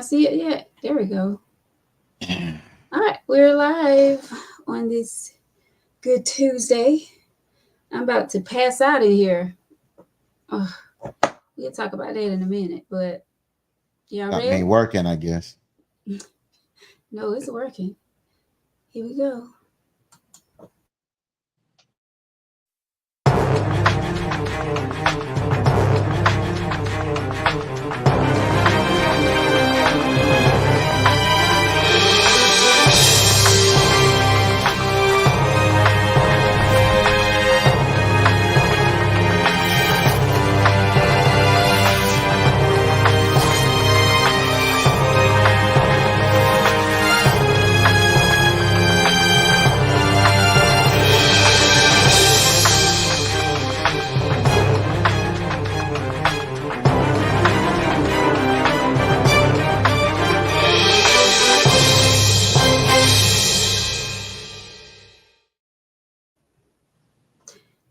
See it yet? There we go. All right, we're live on this good Tuesday. I'm about to pass out of here. Oh, we'll talk about that in a minute, but y'all Something ready? ain't working, I guess. No, it's working. Here we go.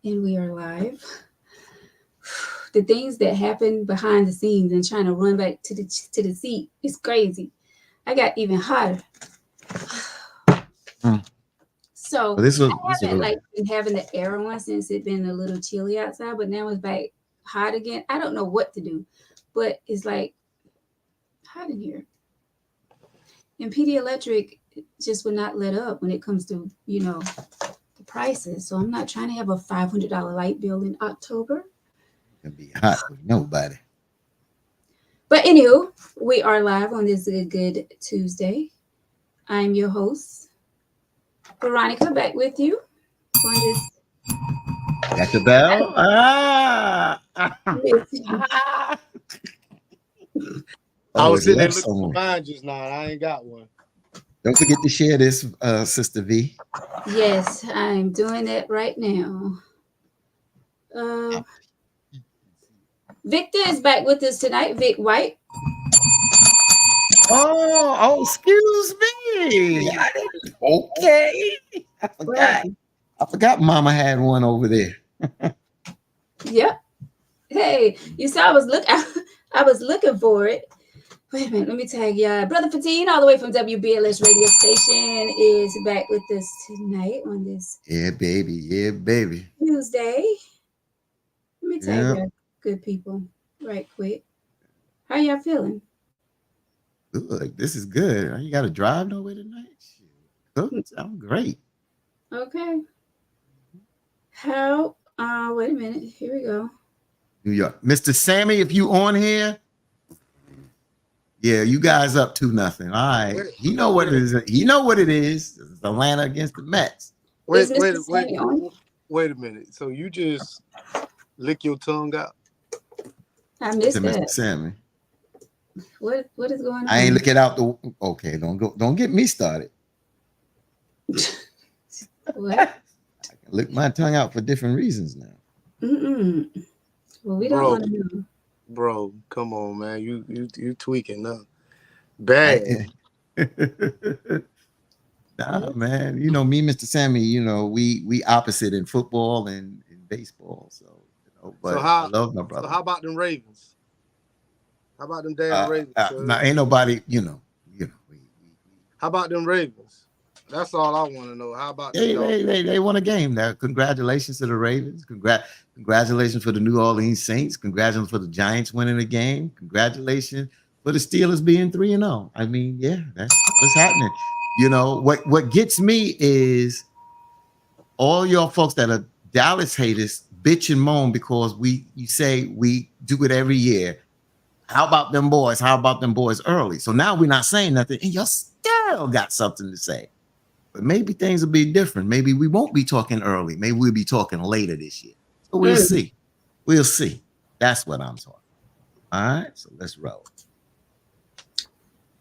And we are live. The things that happen behind the scenes and trying to run back to the seat is crazy. I got even hotter. So Well, this was I haven't been having the air on since it's been a little chilly outside, but now it's back hot again. I don't know what to do, but it's like hot in here. And PD Electric just would not let up when it comes to the prices. So I'm not trying to have a $500 light bill in October. gonna be hot with nobody. But anywho, we are live on this good Tuesday. I'm your host, Veronica, back with you on this. Got the bell? I was sitting there left looking for somewhere. mine just now. I ain't got one. Don't forget to share this, Sister V. Yes, I'm doing that right now. Victor is back with us tonight. Vic White. Oh, excuse me. Okay. I forgot. I forgot Mama had one over there. Yep. Hey, you saw I was looking for it. Wait a minute, let me tag y'all. Brother Fatine, all the way from WBLS radio station, is back with us tonight on this Yeah, baby. Yeah, baby. Tuesday. Let me tag y'all, good people, right quick. How y'all feeling? Good. This is good. You got to drive nowhere tonight? Good. I'm great. Okay. How? Wait a minute. Here we go. New York. Mr. Sammy, if you on here, yeah, you guys up 2-0. All right. He know what it is. He know what it is. It's Atlanta against the Mets. Wait a minute. So you just lick your tongue out? I missed that. Mr. Sammy. What is going on? I ain't looking out the. Okay, don't get me started. What? I can lick my tongue out for different reasons now. Well, we don't want to know. Bro, come on, man. You tweaking now. Bad. Nah, man. You know me, Mr. Sammy. You know we opposite in football and in baseball. So but I love my brother. So how about them Ravens? How about them damn Ravens? Now ain't nobody. How about them Ravens? That's all I want to know. How about they won a game now? Congratulations to the Ravens. Congratulations for the New Orleans Saints. Congratulations for the Giants winning the game. Congratulations for the Steelers being 3-0. I mean, yeah, that's what's happening. You know what gets me is all y'all folks that are Dallas haters bitch and moan because you say we do it every year. How about them boys? How about them boys early? So now we're not saying nothing, and y'all still got something to say. But maybe things will be different. Maybe we won't be talking early. Maybe we'll be talking later this year. So we'll see. We'll see. That's what I'm talking about. All right. So let's roll.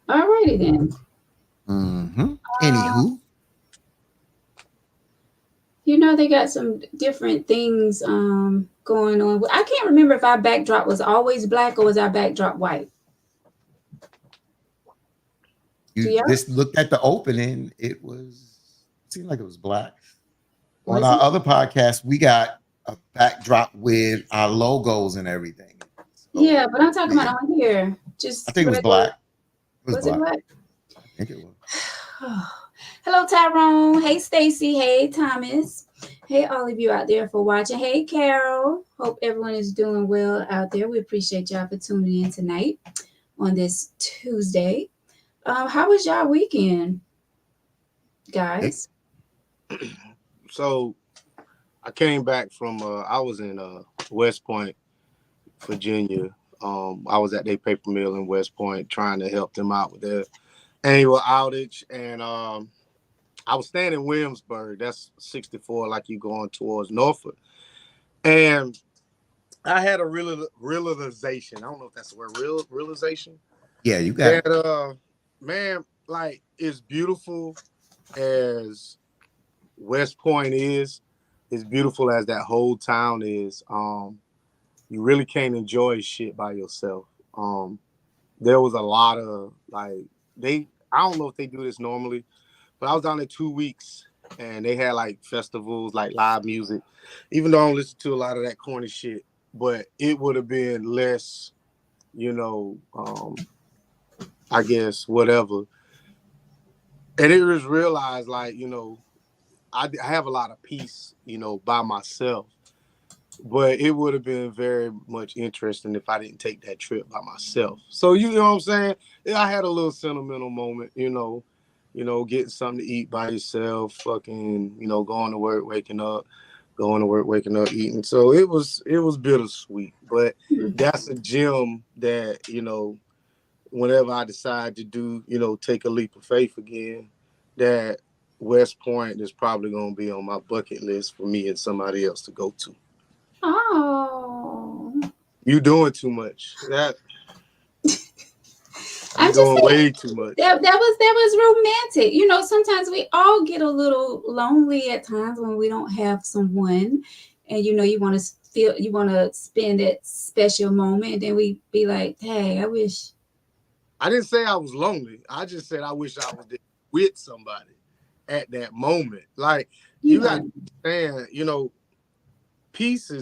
All righty then. Anywho. They got some different things going on. I can't remember if our backdrop was always black or was our backdrop white. You just looked at the opening. It seemed like it was black. On our other podcast, we got a backdrop with our logos and everything. So, yeah, but I'm talking about on here. I think it was black. Was it what? I think it was. Hello, Tyrone. Hey, Stacy. Hey, Thomas. Hey, all of you out there for watching. Hey, Carol. Hope everyone is doing well out there. We appreciate y'all for tuning in tonight on this Tuesday. How was y'all weekend, guys? So I came back from I was in West Point, Virginia. I was at their paper mill in West Point trying to help them out with their annual outage, and I was staying in Williamsburg. That's 64, like you going towards Norfolk. And I had a realization. I don't know if that's the word, realization. Yeah, you got that, man, like, as beautiful as West Point is, as beautiful as that whole town is, you really can't enjoy shit by yourself. There was a lot of, like, I don't know if they do this normally, but I was down there 2 weeks and they had like festivals, like live music, even though I don't listen to a lot of that corny shit, but it would have been less, I guess, whatever. And it was realized, like, I have a lot of peace, by myself, but it would have been very much interesting if I didn't take that trip by myself. So, you know what I'm saying? I had a little sentimental moment, getting something to eat by yourself, fucking, going to work, waking up, eating. So it was bittersweet, but that's a gem that, whenever I decide to do, take a leap of faith again, that West Point is probably going to be on my bucket list for me and somebody else to go to. Oh, You doing too much. I'm just doing saying, way too much. That was romantic. Sometimes we all get a little lonely at times when we don't have someone, and you want to spend that special moment, and then we be like, hey, I wish. I didn't say I was lonely. I just said I wish I was there with somebody at that moment. Like, you got to understand, peace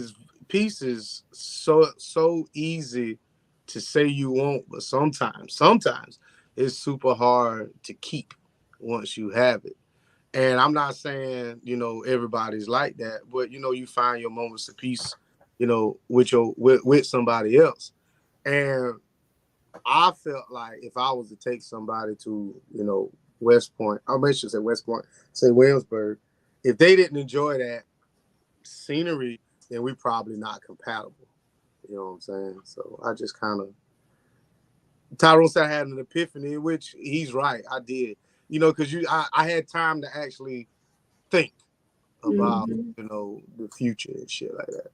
is so easy to say you want, but sometimes it's super hard to keep once you have it. And I'm not saying, everybody's like that, but you find your moments of peace, with somebody else. And I felt like if I was to take somebody to, West Point, I should say West Point, say Williamsburg, if they didn't enjoy that scenery, then we probably not compatible. You know what I'm saying? So I just kind of, Tyrone said I had an epiphany, which he's right. I did, because I had time to actually think about, the future and shit like that.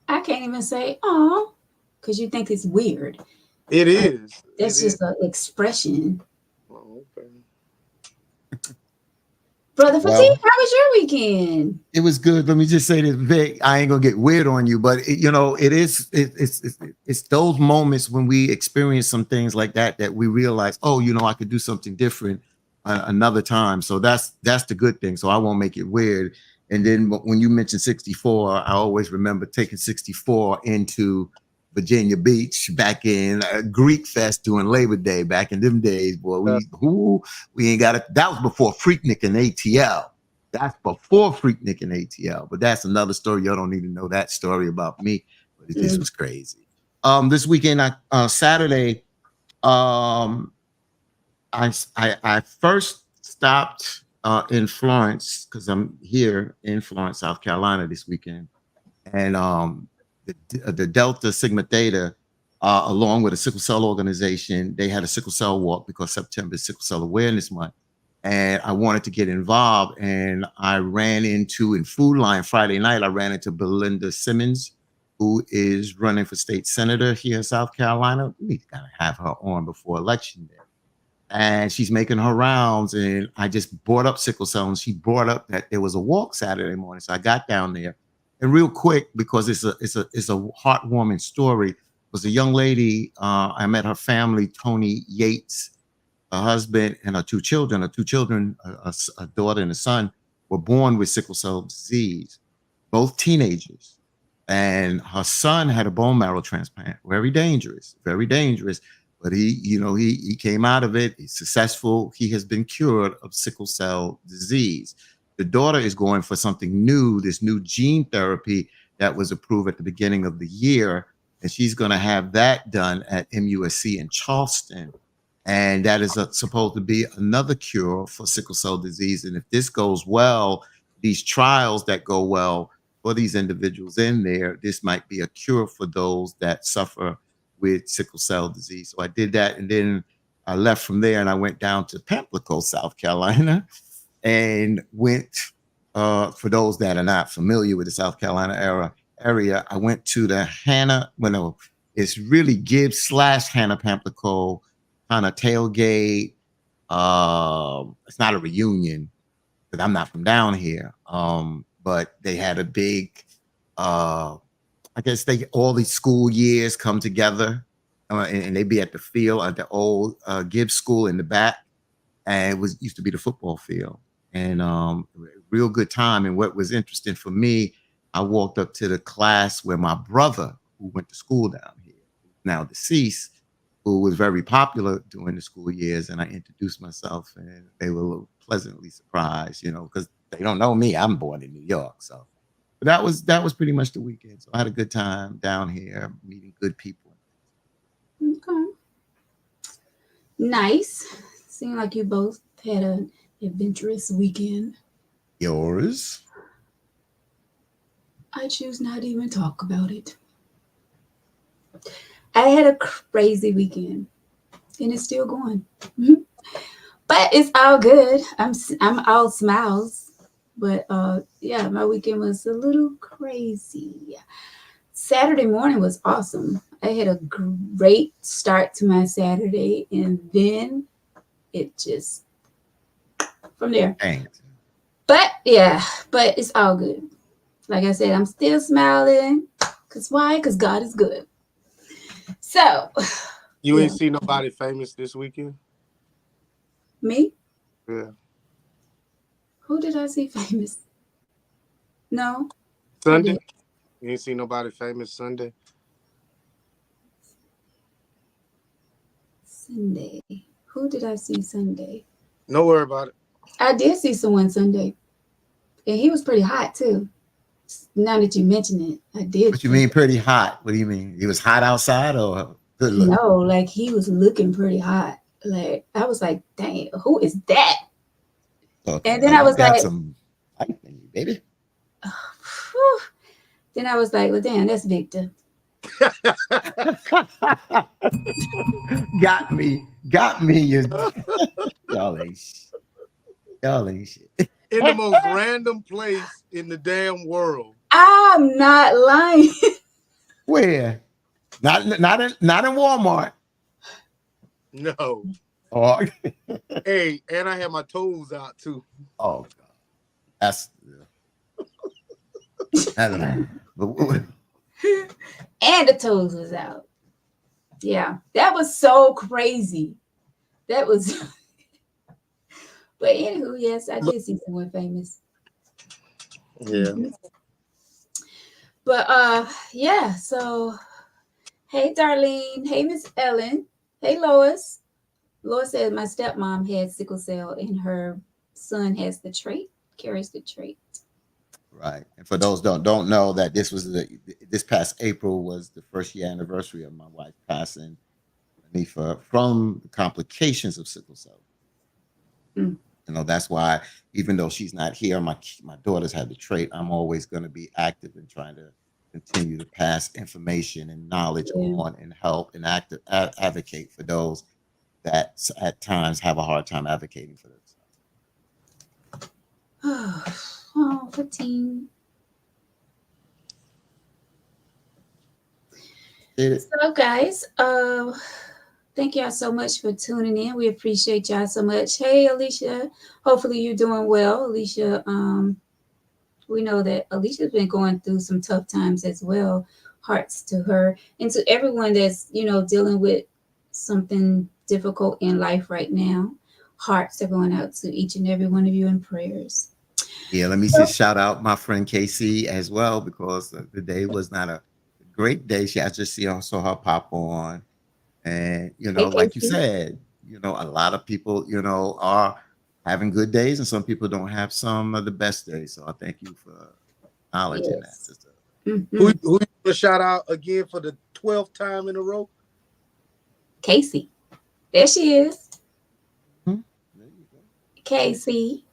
I can't even say, oh, because you think it's weird. It is. That's just an expression. Oh, okay. Brother Fatigue, how was your weekend? It was good. Let me just say this, Vic. I ain't gonna get weird on you, but it's those moments when we experience some things like that we realize, oh, I could do something different another time. So that's the good thing. So I won't make it weird. And then when you mentioned 64, I always remember taking 64 into Virginia Beach back in Greek Fest during Labor Day back in them days, boy. We ain't got it. That was before Freaknik and ATL. That's before Freaknik and ATL. But that's another story. Y'all don't need to know that story about me. But this was crazy. This weekend, Saturday, I first stopped in Florence because I'm here in Florence, South Carolina this weekend, and the Delta Sigma Theta, along with a sickle cell organization, they had a sickle cell walk because September is Sickle Cell Awareness Month. And I wanted to get involved. And I ran into, in Food Line Friday night, I ran into Belinda Simmons, who is running for state senator here in South Carolina. We need to kind of have her on before election day. And she's making her rounds. And I just brought up sickle cell, and she brought up that there was a walk Saturday morning. So I got down there. And real quick, because it's a heartwarming story, was a young lady. I met her family, Tony Yates, her husband, and her two children. Her two children, a daughter and a son, were born with sickle cell disease, both teenagers. and her son had a bone marrow transplant. Very dangerous, very dangerous. But he came out of it. He's successful. He has been cured of sickle cell disease. The daughter is going for something new, this new gene therapy that was approved at the beginning of the year, and she's going to have that done at MUSC in Charleston. And that is supposed to be another cure for sickle cell disease. And if this goes well, these trials that go well for these individuals in there, this might be a cure for those that suffer with sickle cell disease. So I did that, and then I left from there and I went down to Pamplico, South Carolina, and went, for those that are not familiar with the South Carolina area, I went to the Hannah, it's really Gibbs / Hannah Pamplico kind of tailgate. It's not a reunion because I'm not from down here. But they had a big, I guess all these school years come together, and they be at the field at the old Gibbs School in the back, and it used to be the football field, and real good time. And what was interesting for me, I walked up to the class where my brother, who went to school down here, now deceased, who was very popular during the school years, and I introduced myself, and they were a little pleasantly surprised, because they don't know me. I'm born in New York, so. But that was pretty much the weekend. So I had a good time down here, meeting good people. Okay. Nice. Seemed like you both had an adventurous weekend. Yours? I choose not to even talk about it. I had a crazy weekend, and it's still going. But it's all good. I'm all smiles. But yeah, my weekend was a little crazy. Saturday morning was awesome. I had a great start to my Saturday, and then it just from there. Thanks. But yeah, but it's all good. Like I said, I'm still smiling. Cause why? Because God is good. So you ain't see nobody famous this weekend? Me? Yeah. Who did I see famous? No. Sunday? You ain't see nobody famous Sunday? Sunday. Who did I see Sunday? Don't worry about it. I did see someone Sunday. And he was pretty hot too. Now that you mention it, I did. What you mean pretty hot? What do you mean? He was hot outside or good look? No, like he was looking pretty hot. Like I was like, dang, who is that? Okay, and then I was like, some life in you, baby. Whew. Then I was like, well, damn, that's Victor. Got me. Y'all ain't shit. In the most random place in the damn world. I'm not lying. Where? Not in Walmart. No. Oh. Hey, and I had my toes out too. Oh God. That's I don't know. And the toes was out. Yeah, that was so crazy. That was. But anywho, yes, I did see someone famous. Yeah. But yeah. So, hey, Darlene. Hey, Miss Ellen. Hey, Lois. Lois said my stepmom had sickle cell, and her son has the trait, carries the trait. Right. And for those don't know that this past April was the first year anniversary of my wife passing from complications of sickle cell. Mm. That's why even though she's not here, my daughters have the trait. I'm always going to be active in trying to continue to pass information and knowledge on and help and advocate for those that at times have a hard time advocating for themselves. Oh, 15. So, guys, thank y'all so much for tuning in. We appreciate y'all so much. Hey, Alicia. Hopefully you're doing well. Alicia, we know that Alicia's been going through some tough times as well. Hearts to her. And to everyone that's, dealing with something difficult in life right now. Hearts are going out to each and every one of you in prayers. Yeah, let me just shout out my friend KC as well, because the day was not a great day. I just saw her pop on, and Hey, like you Casey. said, a lot of people, are having good days, and some people don't have some of the best days. So I thank you for acknowledging that, Yes. sister. Who Hmm. who you gonna shout out again for the 12th time in a row? Casey. There she is. Hmm? There you go. Casey.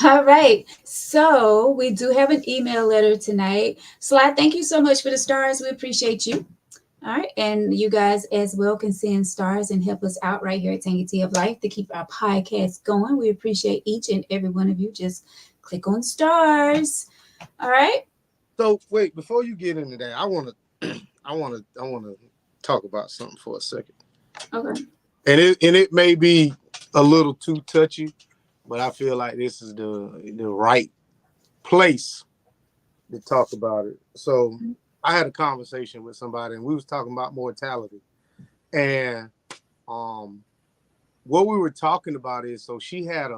All right. So we do have an email letter tonight. Sly, thank you so much for the stars. We appreciate you. All right. And you guys as well can send stars and help us out right here at Tangy Tea of Life to keep our podcast going. We appreciate each and every one of you. Just click on stars. All right. So wait, before you get into that, I wanna I wanna talk about something for a second. Okay. And it may be a little too touchy, but I feel like this is the right place to talk about it. So I had a conversation with somebody, and we was talking about mortality. And what we were talking about is, so she had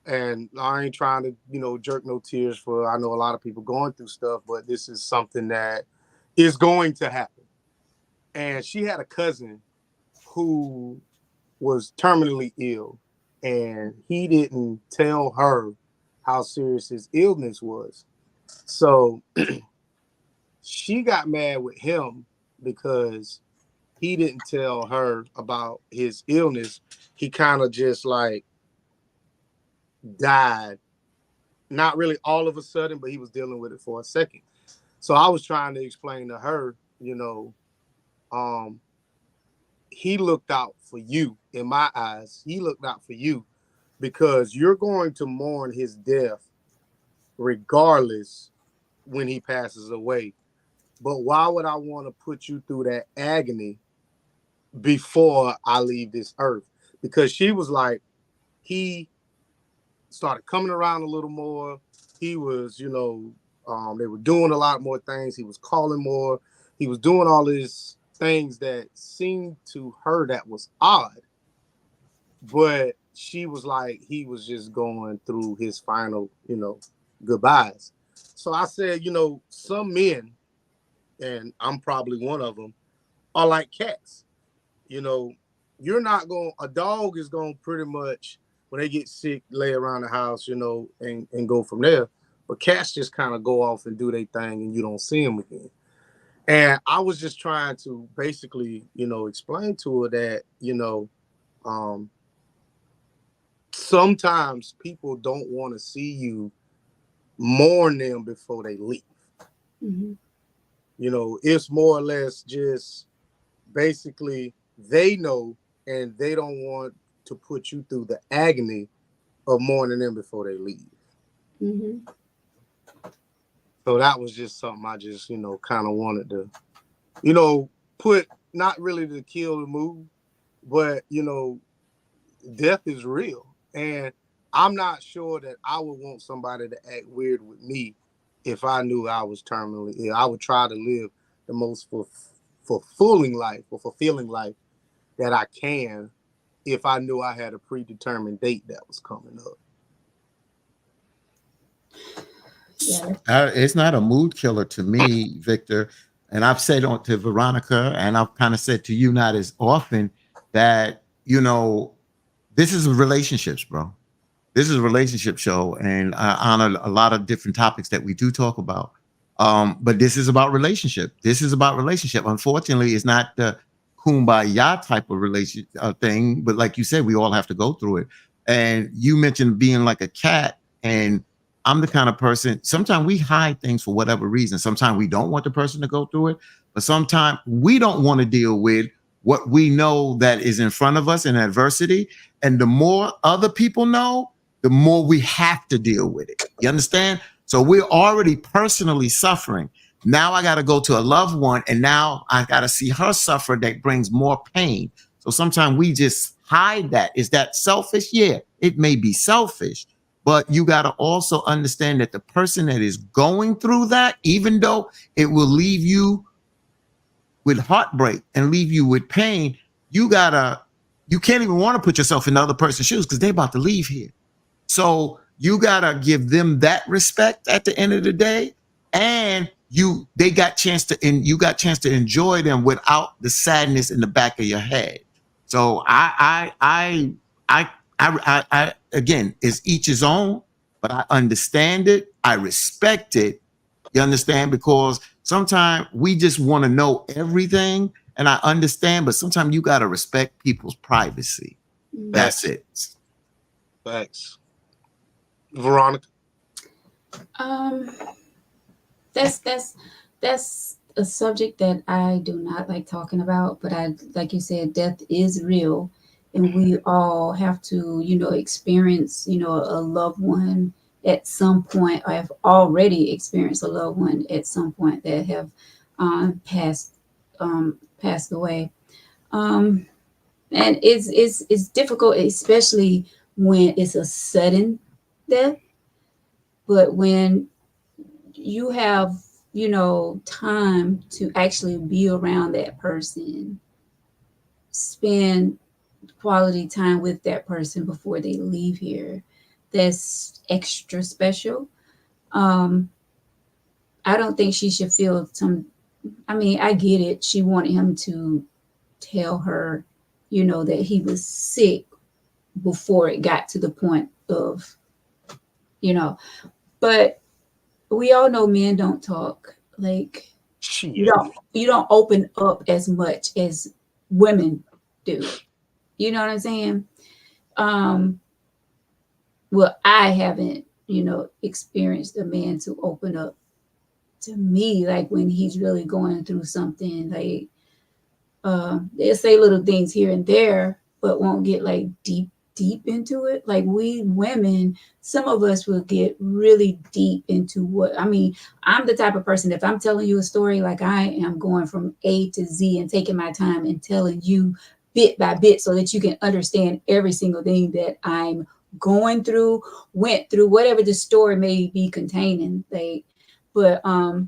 and I ain't trying to, jerk no tears for, I know a lot of people going through stuff, but this is something that is going to happen. And she had a cousin who was terminally ill, and he didn't tell her how serious his illness was. So she got mad with him because he didn't tell her about his illness. He kind of just like died. Not really all of a sudden, but he was dealing with it for a second. So I was trying to explain to her, he looked out for you. In my eyes, he looked out for you because you're going to mourn his death regardless when he passes away. But why would I want to put you through that agony before I leave this earth? Because she was like, he started coming around a little more. He was, they were doing a lot more things. He was calling more. He was doing all these things that seemed to her that was odd. But she was like, he was just going through his final, goodbyes. So I said, some men, and I'm probably one of them, are like cats. You're not going, a dog is going to pretty much, when they get sick, lay around the house, and go from there. But cats just kind of go off and do their thing, and you don't see them again. And I was just trying to basically, explain to her that, sometimes people don't want to see you mourn them before they leave. Mm-hmm. It's more or less just basically they know, and they don't want to put you through the agony of mourning them before they leave. Mm-hmm. So that was just something I just, kind of wanted to, put, not really to kill the mood, but, death is real. And I'm not sure that I would want somebody to act weird with me if I knew I was terminally ill. I would try to live the most fulfilling life that I can if I knew I had a predetermined date that was coming up. Yeah. It's not a mood killer to me, Victor. And I've said to Veronica, and I've kind of said to you not as often, that, this is relationships, bro. This is a relationship show, and I honor a lot of different topics that we do talk about. But this is about relationship. This is about relationship. Unfortunately, it's not the kumbaya type of relationship thing, but like you said, we all have to go through it. And you mentioned being like a cat, and I'm the kind of person, sometimes we hide things for whatever reason. Sometimes we don't want the person to go through it, but sometimes we don't want to deal with what we know that is in front of us in adversity. And the more other people know, the more we have to deal with it. You understand? So we're already personally suffering. Now I got to go to a loved one, and now I got to see her suffer. That brings more pain. So sometimes we just hide that. Is that selfish? Yeah, it may be selfish, but you got to also understand that the person that is going through that, even though it will leave you with heartbreak and leave you with pain, you can't even want to put yourself in the other person's shoes because they're about to leave here. So you gotta give them that respect at the end of the day, and you got chance to enjoy them without the sadness in the back of your head. So I again, it's each his own, but I understand it, I respect it. You understand? Because sometimes we just want to know everything, and I understand, but sometimes you gotta respect people's privacy. That's it. Thanks. Veronica. Um, that's a subject that I do not like talking about, but I, like you said, death is real, and we all have to, experience, a loved one at some point. I have already experienced a loved one at some point that have passed away. Um, and it's difficult, especially when it's a sudden death. But when you have, time to actually be around that person, spend quality time with that person before they leave here, that's extra special. Um, I don't think she should feel some. I mean, I get it. She wanted him to tell her, that he was sick before it got to the point of, you know, but we all know men don't talk. Like, you Shit. don't open up as much as women do. You know what I'm saying? Um, well, I haven't, experienced a man to open up to me like when he's really going through something. Like, they'll say little things here and there, but won't get like deep into it. Like, we women, some of us will get really deep into what, I mean, I'm the type of person, if I'm telling you a story, like, I am going from A to Z and taking my time and telling you bit by bit so that you can understand every single thing that I'm going through, went through, whatever the story may be containing. Like, but I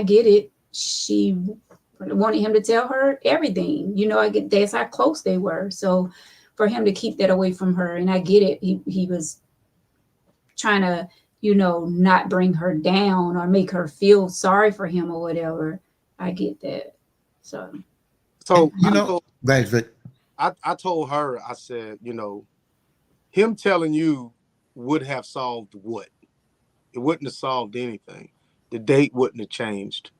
get it. She wanted him to tell her everything. I get that's how close they were. So for him to keep that away from her, and I get it. He was trying to, not bring her down or make her feel sorry for him or whatever. I get that. So Right, Vic. I told her, I said, him telling you would have solved what? It wouldn't have solved anything. The date wouldn't have changed.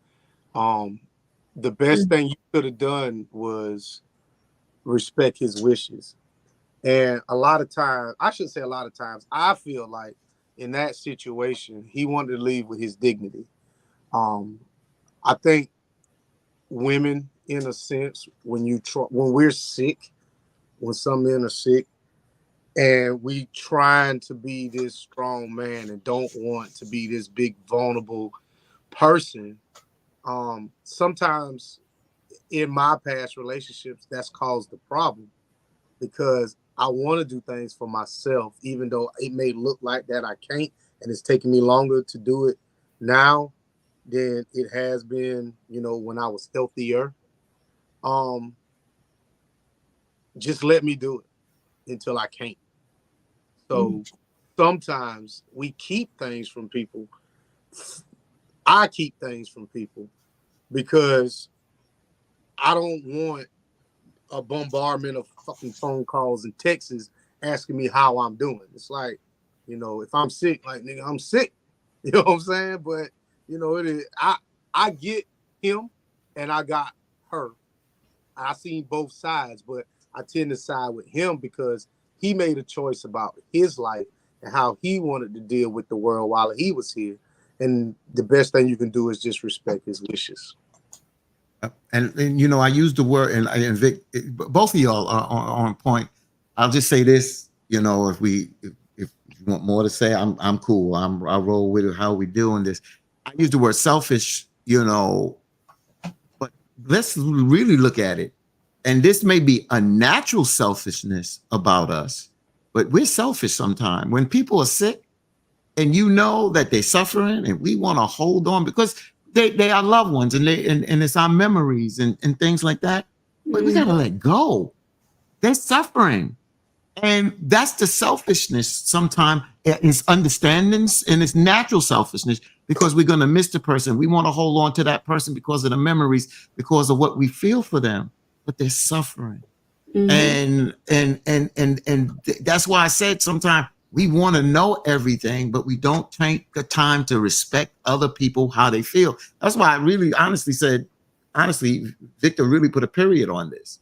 The best thing you could have done was respect his wishes. And a lot of times, I should say a lot of times, I feel like in that situation, he wanted to leave with his dignity. I think women, in a sense, when we're sick, when some men are sick, and we trying to be this strong man and don't want to be this big vulnerable person, sometimes in my past relationships, that's caused the problem because I want to do things for myself, even though it may look like that I can't, and it's taking me longer to do it now than it has been, when I was healthier. Just let me do it until I can't. So sometimes we keep things from people. I keep things from people because I don't want a bombardment of fucking phone calls and texts asking me how I'm doing. It's like, if I'm sick, like, nigga, I'm sick. You know what I'm saying? But, it is, I get him and I got her. I seen both sides, but I tend to side with him because he made a choice about his life and how he wanted to deal with the world while he was here. And the best thing you can do is just respect his wishes. And I use the word, and Vic, both of y'all are on point. I'll just say this, if you want more to say, I'm cool. I roll with it. How we doing this? I use the word selfish, but let's really look at it. And this may be a natural selfishness about us, but we're selfish sometimes. When people are sick and that they're suffering and we want to hold on because they are loved ones and it's our memories and things like that. But we got to let go. They're suffering. And that's the selfishness sometimes. It's understandings and it's natural selfishness because we're going to miss the person. We want to hold on to that person because of the memories, because of what we feel for them, but they're suffering. Mhm. And that's why I said sometimes we want to know everything, but we don't take the time to respect other people, how they feel. That's why I really honestly said, Victor really put a period on this.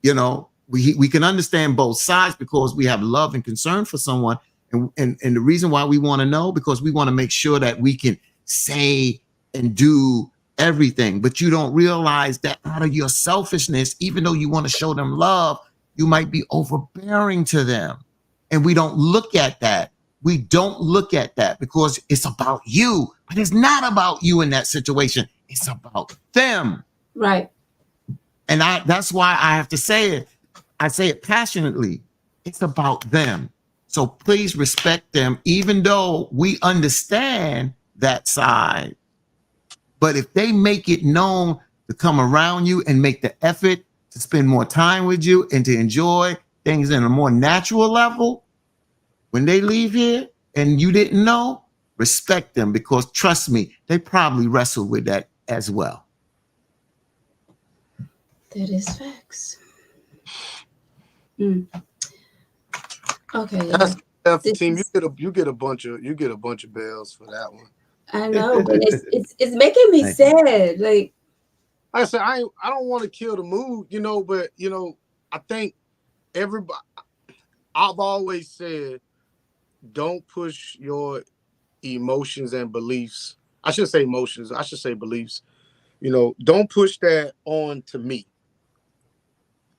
You know, we can understand both sides because we have love and concern for someone. And the reason why we want to know, because we want to make sure that we can say and do everything. But you don't realize that out of your selfishness, even though you want to show them love, you might be overbearing to them. And we don't look at that. We don't look at that because it's about you, but it's not about you in that situation. It's about them. Right. And that's why I have to say it. I say it passionately. It's about them. So please respect them, even though we understand that side. But if they make it known to come around you and make the effort to spend more time with you and to enjoy things in a more natural level, when they leave here and you didn't know, respect them because trust me, they probably wrestled with that as well. That is facts. Mm. Okay. That's the This team. is- You get a bunch of bells for that one. I know, but it's making me Thank you. sad. Like, Like I said, I don't want to kill the mood, but I think everybody. I've always said, don't push your emotions and beliefs. I should say emotions. I should say beliefs. Don't push that on to me.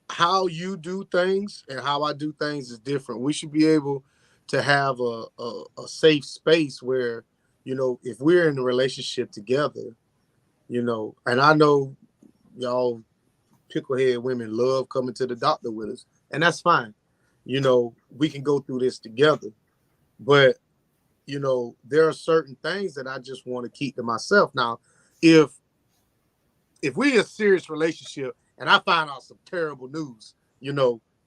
How you do things and how I do things is different. We should be able to have a safe space where, if we're in a relationship together, and I know y'all picklehead women love coming to the doctor with us, and that's fine. We can go through this together. But, there are certain things that I just want to keep to myself. Now, if we're in a serious relationship and I find out some terrible news,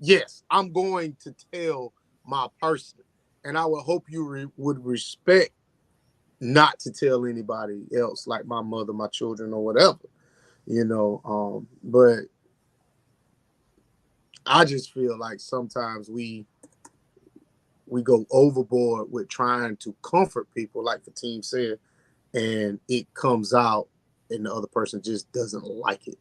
yes, I'm going to tell my person. And I would hope you would respect not to tell anybody else, like my mother, my children, or whatever, but I just feel like sometimes we go overboard with trying to comfort people, like the team said, and it comes out and the other person just doesn't like it.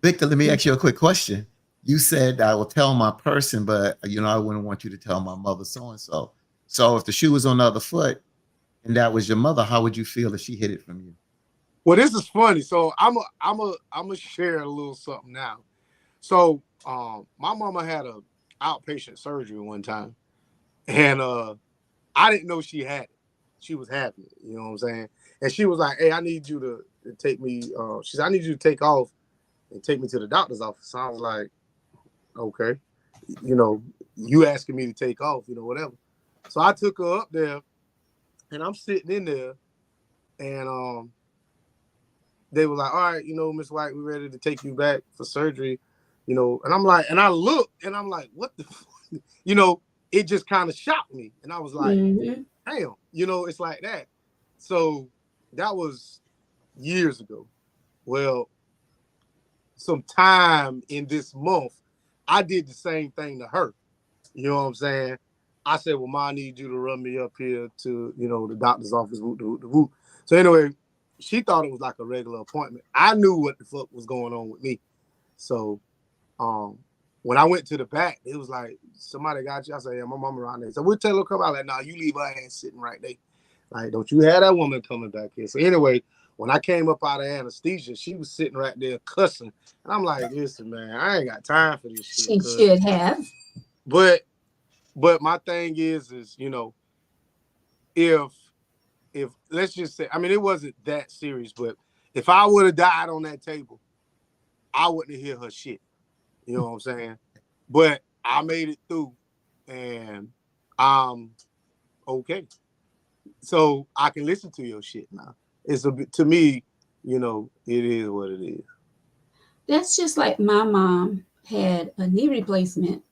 Victor, let me ask you a quick question. You said I will tell my person, but I wouldn't want you to tell my mother so and so. So if the shoe was on the other foot and that was your mother, how would you feel if she hid it from you? Well, this is funny. So I'm a share a little something now. So my mama had a outpatient surgery one time, and I didn't know she had it. She was having it, you know what I'm saying? And she was like, "Hey, I need you to take me." She said, "I need you to take off and take me to the doctor's office." So I was like, "Okay, you asking me to take off, whatever." So I took her up there, and I'm sitting in there, and they were like, "All right, Miss White, we're ready to take you back for surgery," And I'm like, and I looked, and I'm like, "What the?" It just kind of shocked me, and I was like, mhm. "Damn," it's like that. So that was years ago. Well, sometime in this month, I did the same thing to her. You know what I'm saying? I said, "Well, Ma, I need you to run me up here to, the doctor's office." Whoop, whoop, whoop. So anyway, she thought it was like a regular appointment. I knew what the fuck was going on with me. So when I went to the back, it was like, "Somebody got you?" I said, "Yeah, my mama around there." So we'll tell her come out. Like, "No, you leave her ass sitting right there. Like, don't you have that woman coming back here." So anyway, when I came up out of anesthesia, she was sitting right there cussing. And I'm like, "Listen, man, I ain't got time for this shit." She should have. But my thing is, if let's just say, I mean, it wasn't that serious, but if I would have died on that table, I wouldn't hear her shit. You know what I'm saying? But I made it through, and I'm okay. So I can listen to your shit now. It's a bit, to me, it is what it is. That's just like my mom had a knee replacement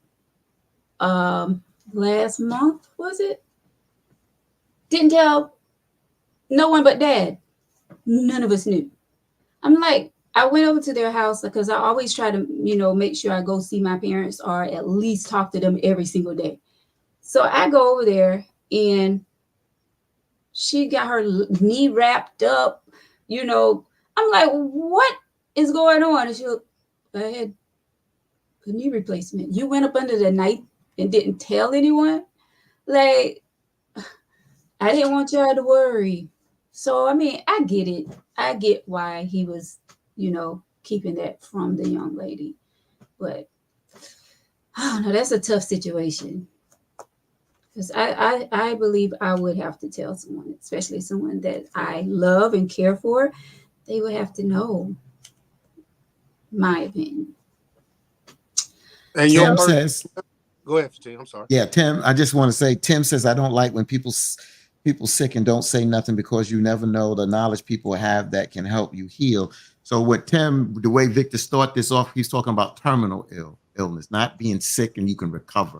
last month, was it? Didn't tell no one but dad. None of us knew. I'm like, I went over to their house because I always try to, make sure I go see my parents or at least talk to them every single day. So I go over there and she got her knee wrapped up, I'm like, what is going on? And she looked, I had a knee replacement. You went up under the knife and didn't tell anyone? Like, I didn't want y'all to worry. So, I mean, I get it. I get why he was, keeping that from the young lady. But, I don't know, that's a tough situation. Because I believe I would have to tell someone, especially someone that I love and care for. They would have to know my opinion. And Tim says, go ahead, Tim. I'm sorry. Yeah, Tim, I just want to say, Tim says, I don't like when people sick and don't say nothing because you never know the knowledge people have that can help you heal. So what Tim, the way Victor started this off, he's talking about terminal illness, not being sick and you can recover.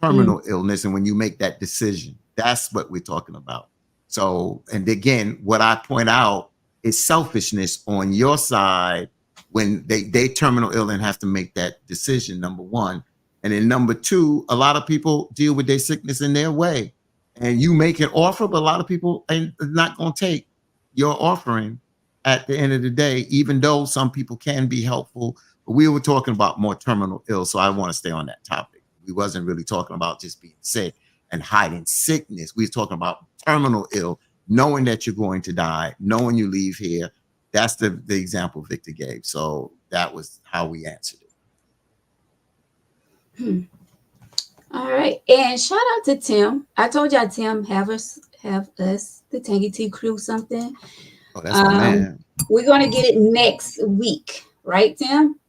Terminal illness, and when you make that decision, that's what we're talking about. So, and again, what I point out is selfishness on your side when they terminal ill and have to make that decision, number one. And then number two, a lot of people deal with their sickness in their way. And you make an offer, but a lot of people ain't not going to take your offering at the end of the day, even though some people can be helpful. But we were talking about more terminal ill, so I want to stay on that topic. We wasn't really talking about just being sick and hiding sickness. We were talking about terminal ill, knowing that you're going to die, knowing you leave here. That's the example Victor gave. So that was how we answered it. All right. And shout out to Tim. I told y'all Tim have us, the Tangy Tea crew, something. Oh, that's my man. We're going to get it next week. Right, Tim?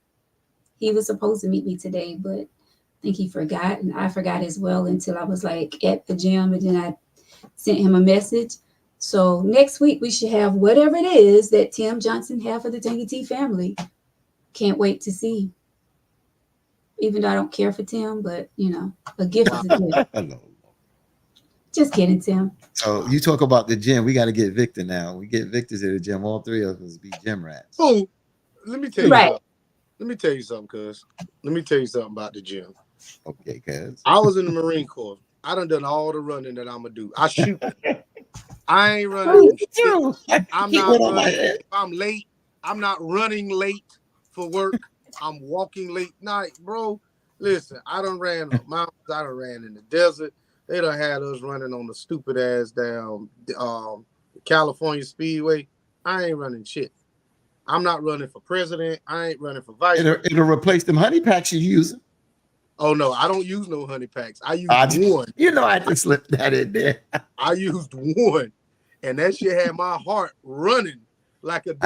He was supposed to meet me today, but I think he forgot, and I forgot as well until I was like at the gym, and then I sent him a message. So next week we should have whatever it is that Tim Johnson have for the Tangy Tea family. Can't wait to see. Even though I don't care for Tim, but a gift is a gift. Just kidding, Tim. So you talk about the gym. We got to get Victor now. We get Victor to the gym. All three of us be gym rats. Oh, let me tell you something. Let me tell you something, cuz. Let me tell you something about the gym. Okay, cuz. I was in the Marine Corps. I done all the running that I'm going to do. I shoot. I ain't running. I'm not running. If I'm late, I'm not running late for work. I'm walking late night, bro. Listen, I done ran up mountains. I done ran in the desert. They done had us running on the stupid ass down California Speedway. I ain't running shit. I'm not running for president. I ain't running for vice. It'll replace them honey packs you're using. Oh no, I don't use no honey packs. I use one. I just slipped that in there. I used one, and that shit had my heart running like a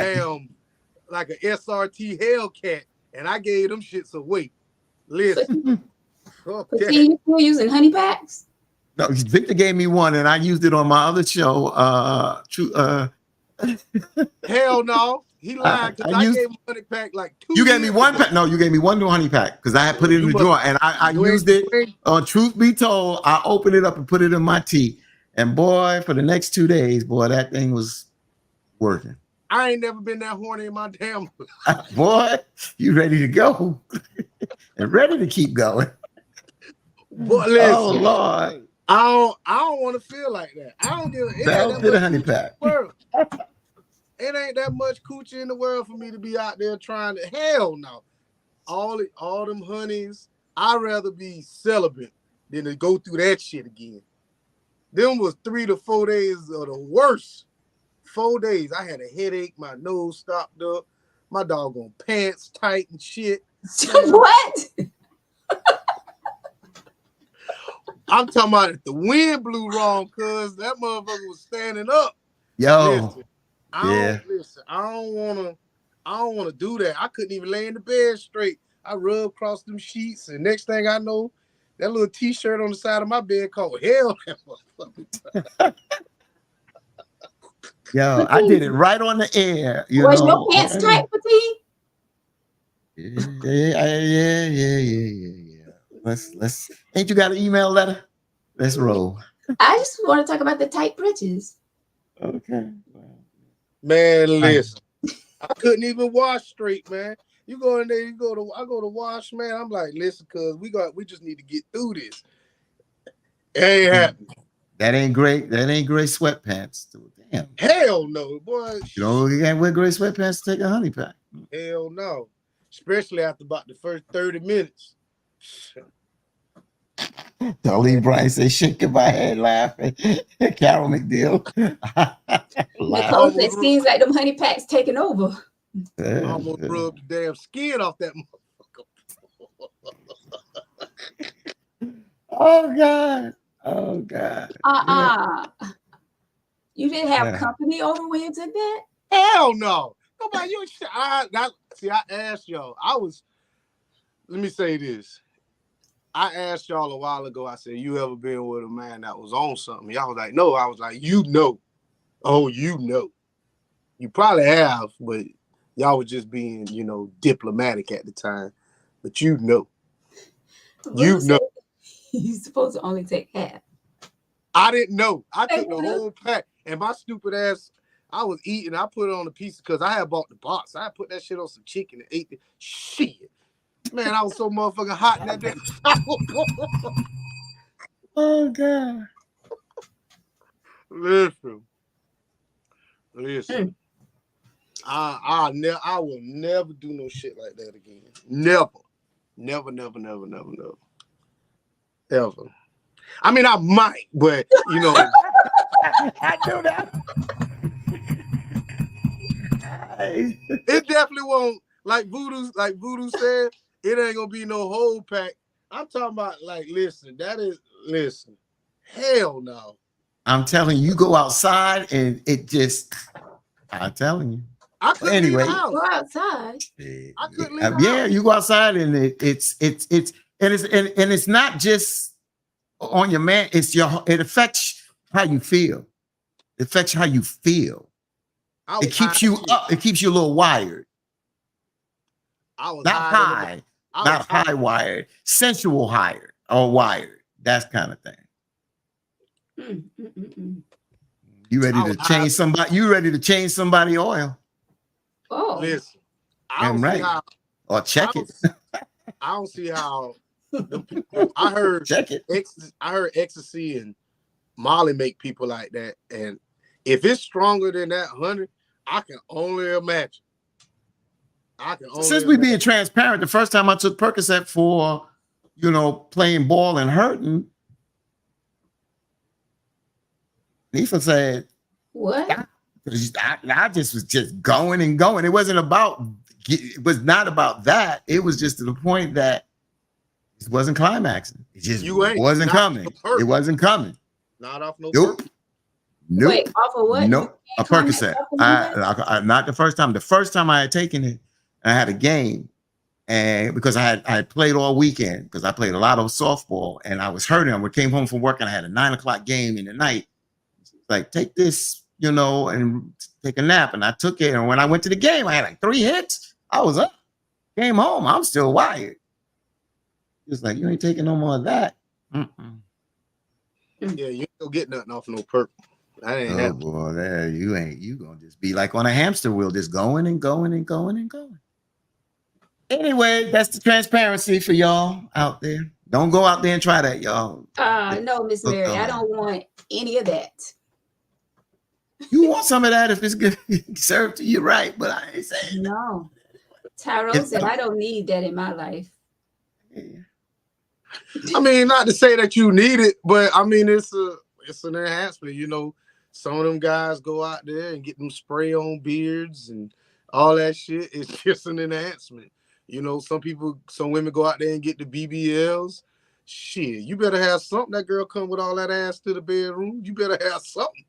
like a SRT Hellcat, and I gave them shits away. Listen, okay. You still using honey packs? No, Victor gave me one, and I used it on my other show. Hell no. He lied because I gave him a honey pack like 2 You gave me one pack. No, you gave me one new honey pack because I had put it in the drawer and I used it. Truth be told, I opened it up and put it in my tea. And boy, for the next 2 days, boy, that thing was working. I ain't never been that horny in my damn life. Boy, you ready to go and ready to keep going. Boy, listen, oh Lord, I don't want to feel like that. I don't give a honey pack. It ain't that much coochie in the world for me to be out there trying to. Hell no. All them honeys, I'd rather be celibate than to go through that shit again. Them was 3 to 4 days of the worst. 4 days. I had a headache. My nose stopped up. My doggone pants tight and shit. What? I'm talking about if the wind blew wrong, cuz that motherfucker was standing up. Yo. Listen, I don't wanna do that. I couldn't even lay in the bed straight. I rubbed across them sheets, and next thing I know, that little t-shirt on the side of my bed called hell. Yo, I did it right on the air. Was your pants tight, Petit? Yeah. Let's. Ain't you got an email letter? Let's roll. I just want to talk about the tight britches. Okay. Man, listen, I couldn't even wash straight, man. You go in there, I go to wash, man. I'm like, listen, cuz we just need to get through this. It ain't happening. That ain't great. That ain't great sweatpants. Damn. Hell no, boy. You can't wear gray sweatpants to take a honey pack. Hell no. Especially after about the first 30 minutes. Darlene Bryan say, shaking my head laughing. Carol McDill. Nicole said, seems like them honey packs taking over. I almost rubbed the damn skin off that motherfucker. Oh God. Oh God. You didn't have company over when you took that? Hell no. Nobody, I asked y'all. Let me say this. I asked y'all a while ago, I said, you ever been with a man that was on something? Y'all was like, no. I was like, you know. Oh, you know. You probably have, but y'all was just being, diplomatic at the time. But you know. You know. You're supposed to only take half. I didn't know. I took the whole pack. And my stupid ass, I was eating. I put it on a piece because I had bought the box. I put that shit on some chicken and ate it. Shit. Man, I was so motherfucking hot in that day. Oh God. Listen. I will never do no shit like that again. Never. Ever. I mean, I might, but I do that. It definitely won't. Like Voodoo said, it ain't gonna be no whole pack. I'm talking about listen. Hell no. I'm telling you, go outside and it just. I'm telling you. I couldn't leave the house. Go outside. I couldn't leave the house. You go outside and it's not just on your man. It affects how you feel. It affects how you feel. It keeps you up. It keeps you a little wired. Not high, not high wired, sensual hired or wired. That kind of thing. You ready to change somebody? You ready to change somebody oil? Oh, listen. I don't see how, or check it. I don't see how. I heard check it. I heard ecstasy and Molly make people like that, and if it's stronger than that 100, I can only imagine. Since we being transparent, the first time I took Percocet for, playing ball and hurting, Nifa said, "What?" I just was just going and going. It was not about that. It was just to the point that it wasn't climaxing. It just wasn't coming. It wasn't coming. Not off no. Nope. Wait, off of what? Nope. A Percocet. Not the first time. The first time I had taken it, I had a game, and because I had played all weekend because I played a lot of softball, and I was hurting. I came home from work and I had a 9 o'clock game in the night. Like, take this, and take a nap. And I took it. And when I went to the game, I had 3 hits. I was up. Came home. I'm still wired. It's like, you ain't taking no more of that. Yeah, you ain't gonna get nothing off no perk. That ain't happening. Boy, there you ain't. You gonna just be like on a hamster wheel, just going and going and going and going. Anyway, that's the transparency for y'all out there. Don't go out there and try that, y'all. No, Miss Mary, I don't want any of that. You want some of that if it's good served to you, right? But I ain't saying no. Tyrone said, I don't need that in my life. I mean, not to say that you need it, but I mean, it's an enhancement. Some of them guys go out there and get them spray on beards and all that shit. It's just an enhancement. Some women go out there and get the BBLs. Shit, you better have something. That girl come with all that ass to the bedroom. You better have something.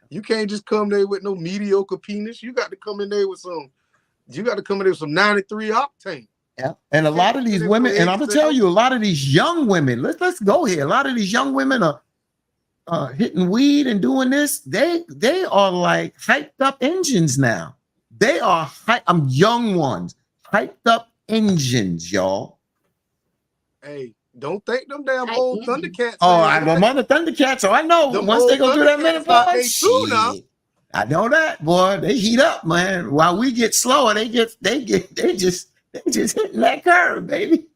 You can't just come there with no mediocre penis. You got to come in there with some 93 octane. Yeah. And a lot of these women, and I'm gonna tell you, a lot of these young women, let's go here. A lot of these young women are hitting weed and doing this. They are like hyped up engines now. They are young ones, hyped up engines, y'all. Hey, Don't think them damn I old am. Thundercats. Oh, fans I'm on the Thundercats, so I know Them once they old go through that Thundercats got they menopause, through now. shit. I know that, boy. They heat up, man. While we get slower, they just hitting that curve, baby.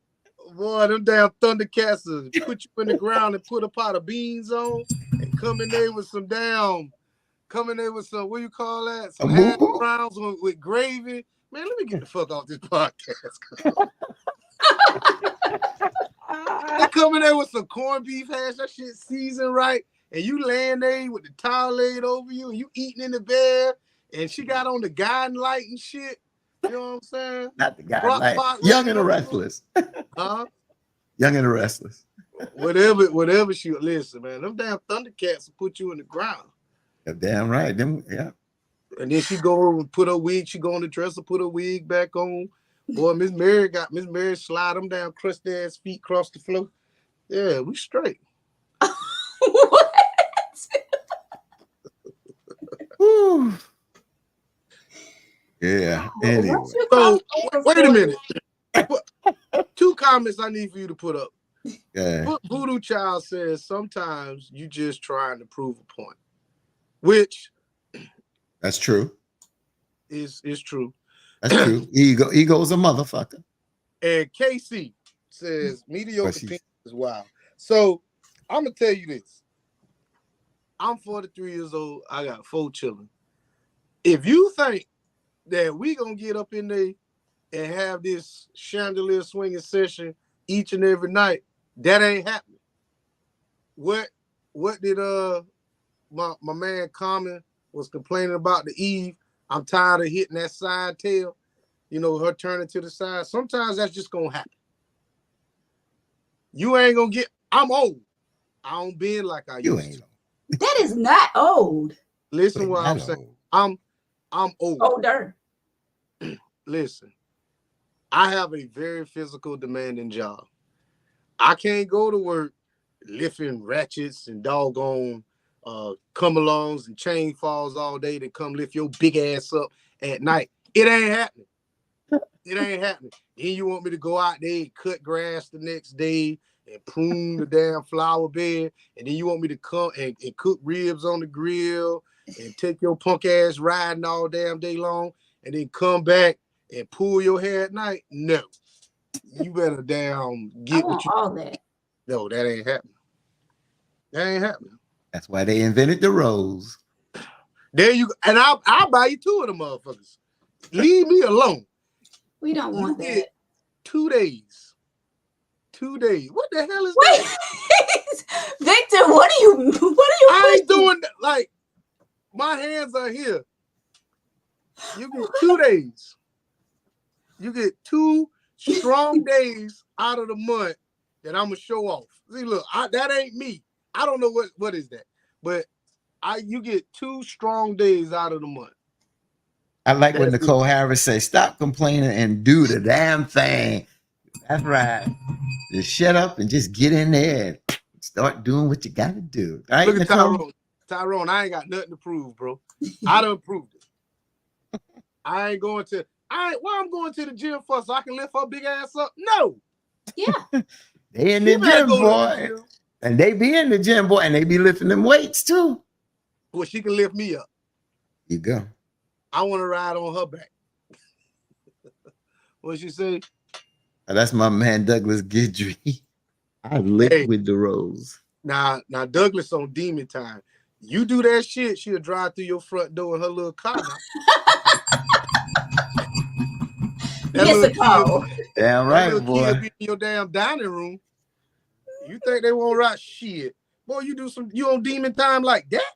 Boy, them damn Thundercats will put you in the ground and put a pot of beans on and come in there with some, what you call that? Some A hash moo-moo? browns with gravy. Man, let me get the fuck off this podcast. They come in there with some corned beef hash, that shit seasoned right, and you laying there with the towel laid over you, and you eating in the bed, and she got on the guiding light and shit. You know what I'm saying? Not the guy, Crock like pot Young and the ready. Restless. Huh? Young and the Restless. Whatever she listen, man. Them damn Thundercats will put you in the ground. You're damn right. Them, yeah. And then she go and put her wig, she go on the dresser, put her wig back on. Boy, Miss Mary slide them down, crusty ass feet across the floor. Yeah, we straight. What? Whew. Yeah. Anyway. What's your So crossover wait a story? minute. 2 comments I need for you to put up. Yeah. Voodoo Child says sometimes you just trying to prove a point, which That's true. is true. That's true. Ego's a motherfucker. And KC says mediocre she's- penis is wild. So I'm gonna tell you this. I'm 43 years old. I got 4 children. If you think that we gonna get up in there and have this chandelier swinging session each and every night, that ain't happening. What did my man Common was complaining about the Eve? I'm tired of hitting that side tail, you know, her turning to the side. Sometimes that's just gonna happen. You ain't gonna get. I'm old. I don't bend like I You used ain't. to. That is not old. Listen what I'm saying. I'm old. Older. Listen, I have a very physical demanding job. I can't go to work lifting ratchets and doggone come-alongs and chain falls all day to come lift your big ass up at night. It ain't happening. It ain't happening. Then you want me to go out there and cut grass the next day and prune the damn flower bed, and then you want me to come and cook ribs on the grill and take your punk ass riding all damn day long and then come back and pull your hair at night? No. You better damn I get want what you. all that. No, that ain't happening. That ain't happening. That's why they invented the rose. There you go. And I'll buy you 2 of them motherfuckers. Leave me alone. We don't You want get that. 2 days. 2 days. What the hell is Wait, that? Victor, what are you I ain't pushing? doing that. Like, my hands are here. You get 2 days. You get 2 strong days out of the month that I'm gonna show off. See, look, that ain't me. I don't know what is that, but you get 2 strong days out of the month. I like when That's Nicole Harris says, "Stop complaining and do the damn thing." That's right. Just shut up and just get in there and start doing what you got to do. All right, Look at Nicole? Tyrone, I ain't got nothing to prove, bro. I done proved it. I ain't going to. Why I'm going to the gym for so I can lift her big ass up? No. Yeah. They in the You better gym, go to the boy. gym. And they be in the gym, boy, and they be lifting them weights too. Well, she can lift me up. You go. I want to ride on her back. What she say? That's my man Douglas Guidry. I live Hey. with the rose. Now Douglas on demon time. You do that shit, she'll drive through your front door in her little car. That Yes, little a call. Damn That right, little boy. kid be in your damn dining room. You think they won't ride shit? Boy, you on demon time like that?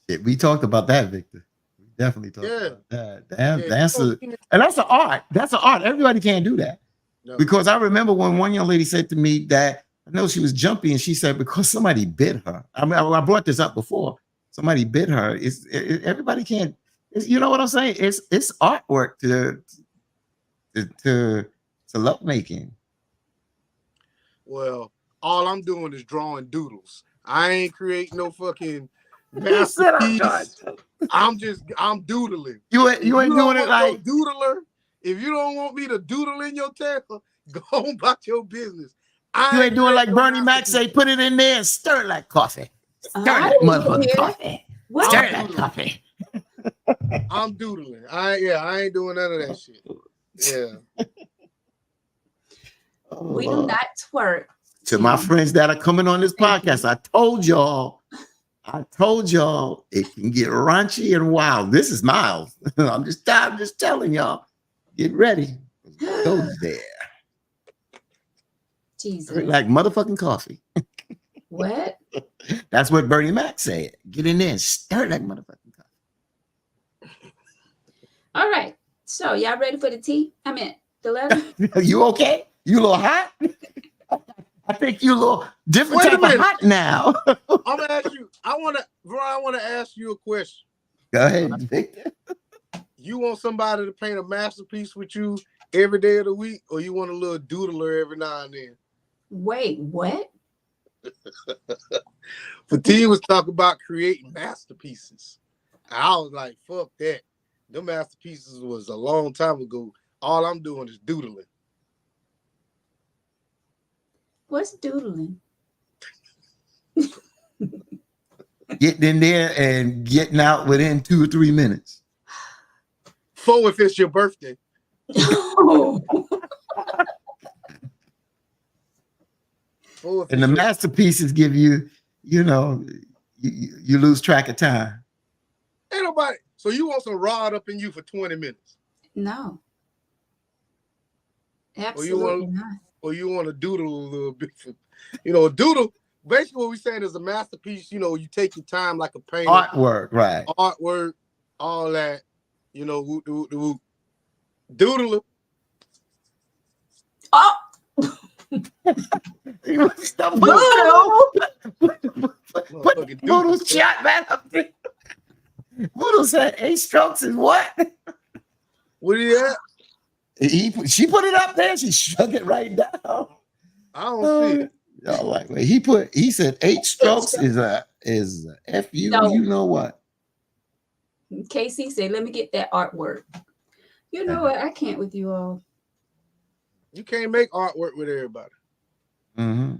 Shit, we talked about that, Victor. We definitely talked Yeah. about that. Damn, Yeah, that's you on a demon- and that's an art. That's an art. Everybody can't do that. No. Because I remember when one young lady said to me that I know she was jumpy, and she said because somebody bit her. I mean, I brought this up before. Somebody bit her. Everybody can't. You know what I'm saying? It's artwork to love making. Well, all I'm doing is drawing doodles. I ain't creating no fucking You said I'm masterpiece. I'm doodling. You If ain't doing don't it want like no doodler, if you don't want me to doodle in your tackle, go on about your business. You ain't doing like Bernie Mac say, put it in there and stir it like coffee. Stir I that didn't motherfucking hear. coffee. What? Stir that coffee. I'm doodling. I ain't doing none of that shit. Yeah. We do not twerk. To my friends that are coming on this Thank you. podcast, I told y'all it can get raunchy and wild. This is mild. I'm just telling y'all, get ready. Go there. Jesus. Like motherfucking coffee. What? That's what Bernie Mac said. Get in there and stir like motherfucking coffee. All right. So y'all ready for the tea? I mean the letter? You okay? You a little hot? I think you a little different Wait a type of minute. hot now. I'm gonna ask you. I wanna ask you a question. Go ahead, Victor. You want somebody to paint a masterpiece with you every day of the week, or you want a little doodler every now and then? Wait, what? Fatih was talking about creating masterpieces. I was like, fuck that. Them masterpieces was a long time ago. All I'm doing is doodling. What's doodling? Getting in there and getting out within 2 or 3 minutes. 4 if it's your birthday. Oh. 4 if And the it's your- masterpieces give you, you lose track of time. Ain't nobody. So you want some rod up in you for 20 minutes, No. Absolutely not. or you want to doodle a little bit. A doodle. Basically, what we're saying is a masterpiece. You take your time like a painter, Artwork, right. artwork, all that. Whoop, whoop, whoop. Doodle. Oh, Stop Boodle. Put Boodle's shot back up there. Boodle said 8 strokes is what? What is that? She put it up there. She shook it right down. I don't see it. Y'all like he said 8 strokes is a F-U, No. you know what? Casey said, let me get that artwork. You know what? I can't with you all. You can't make artwork with everybody. Mm-hmm.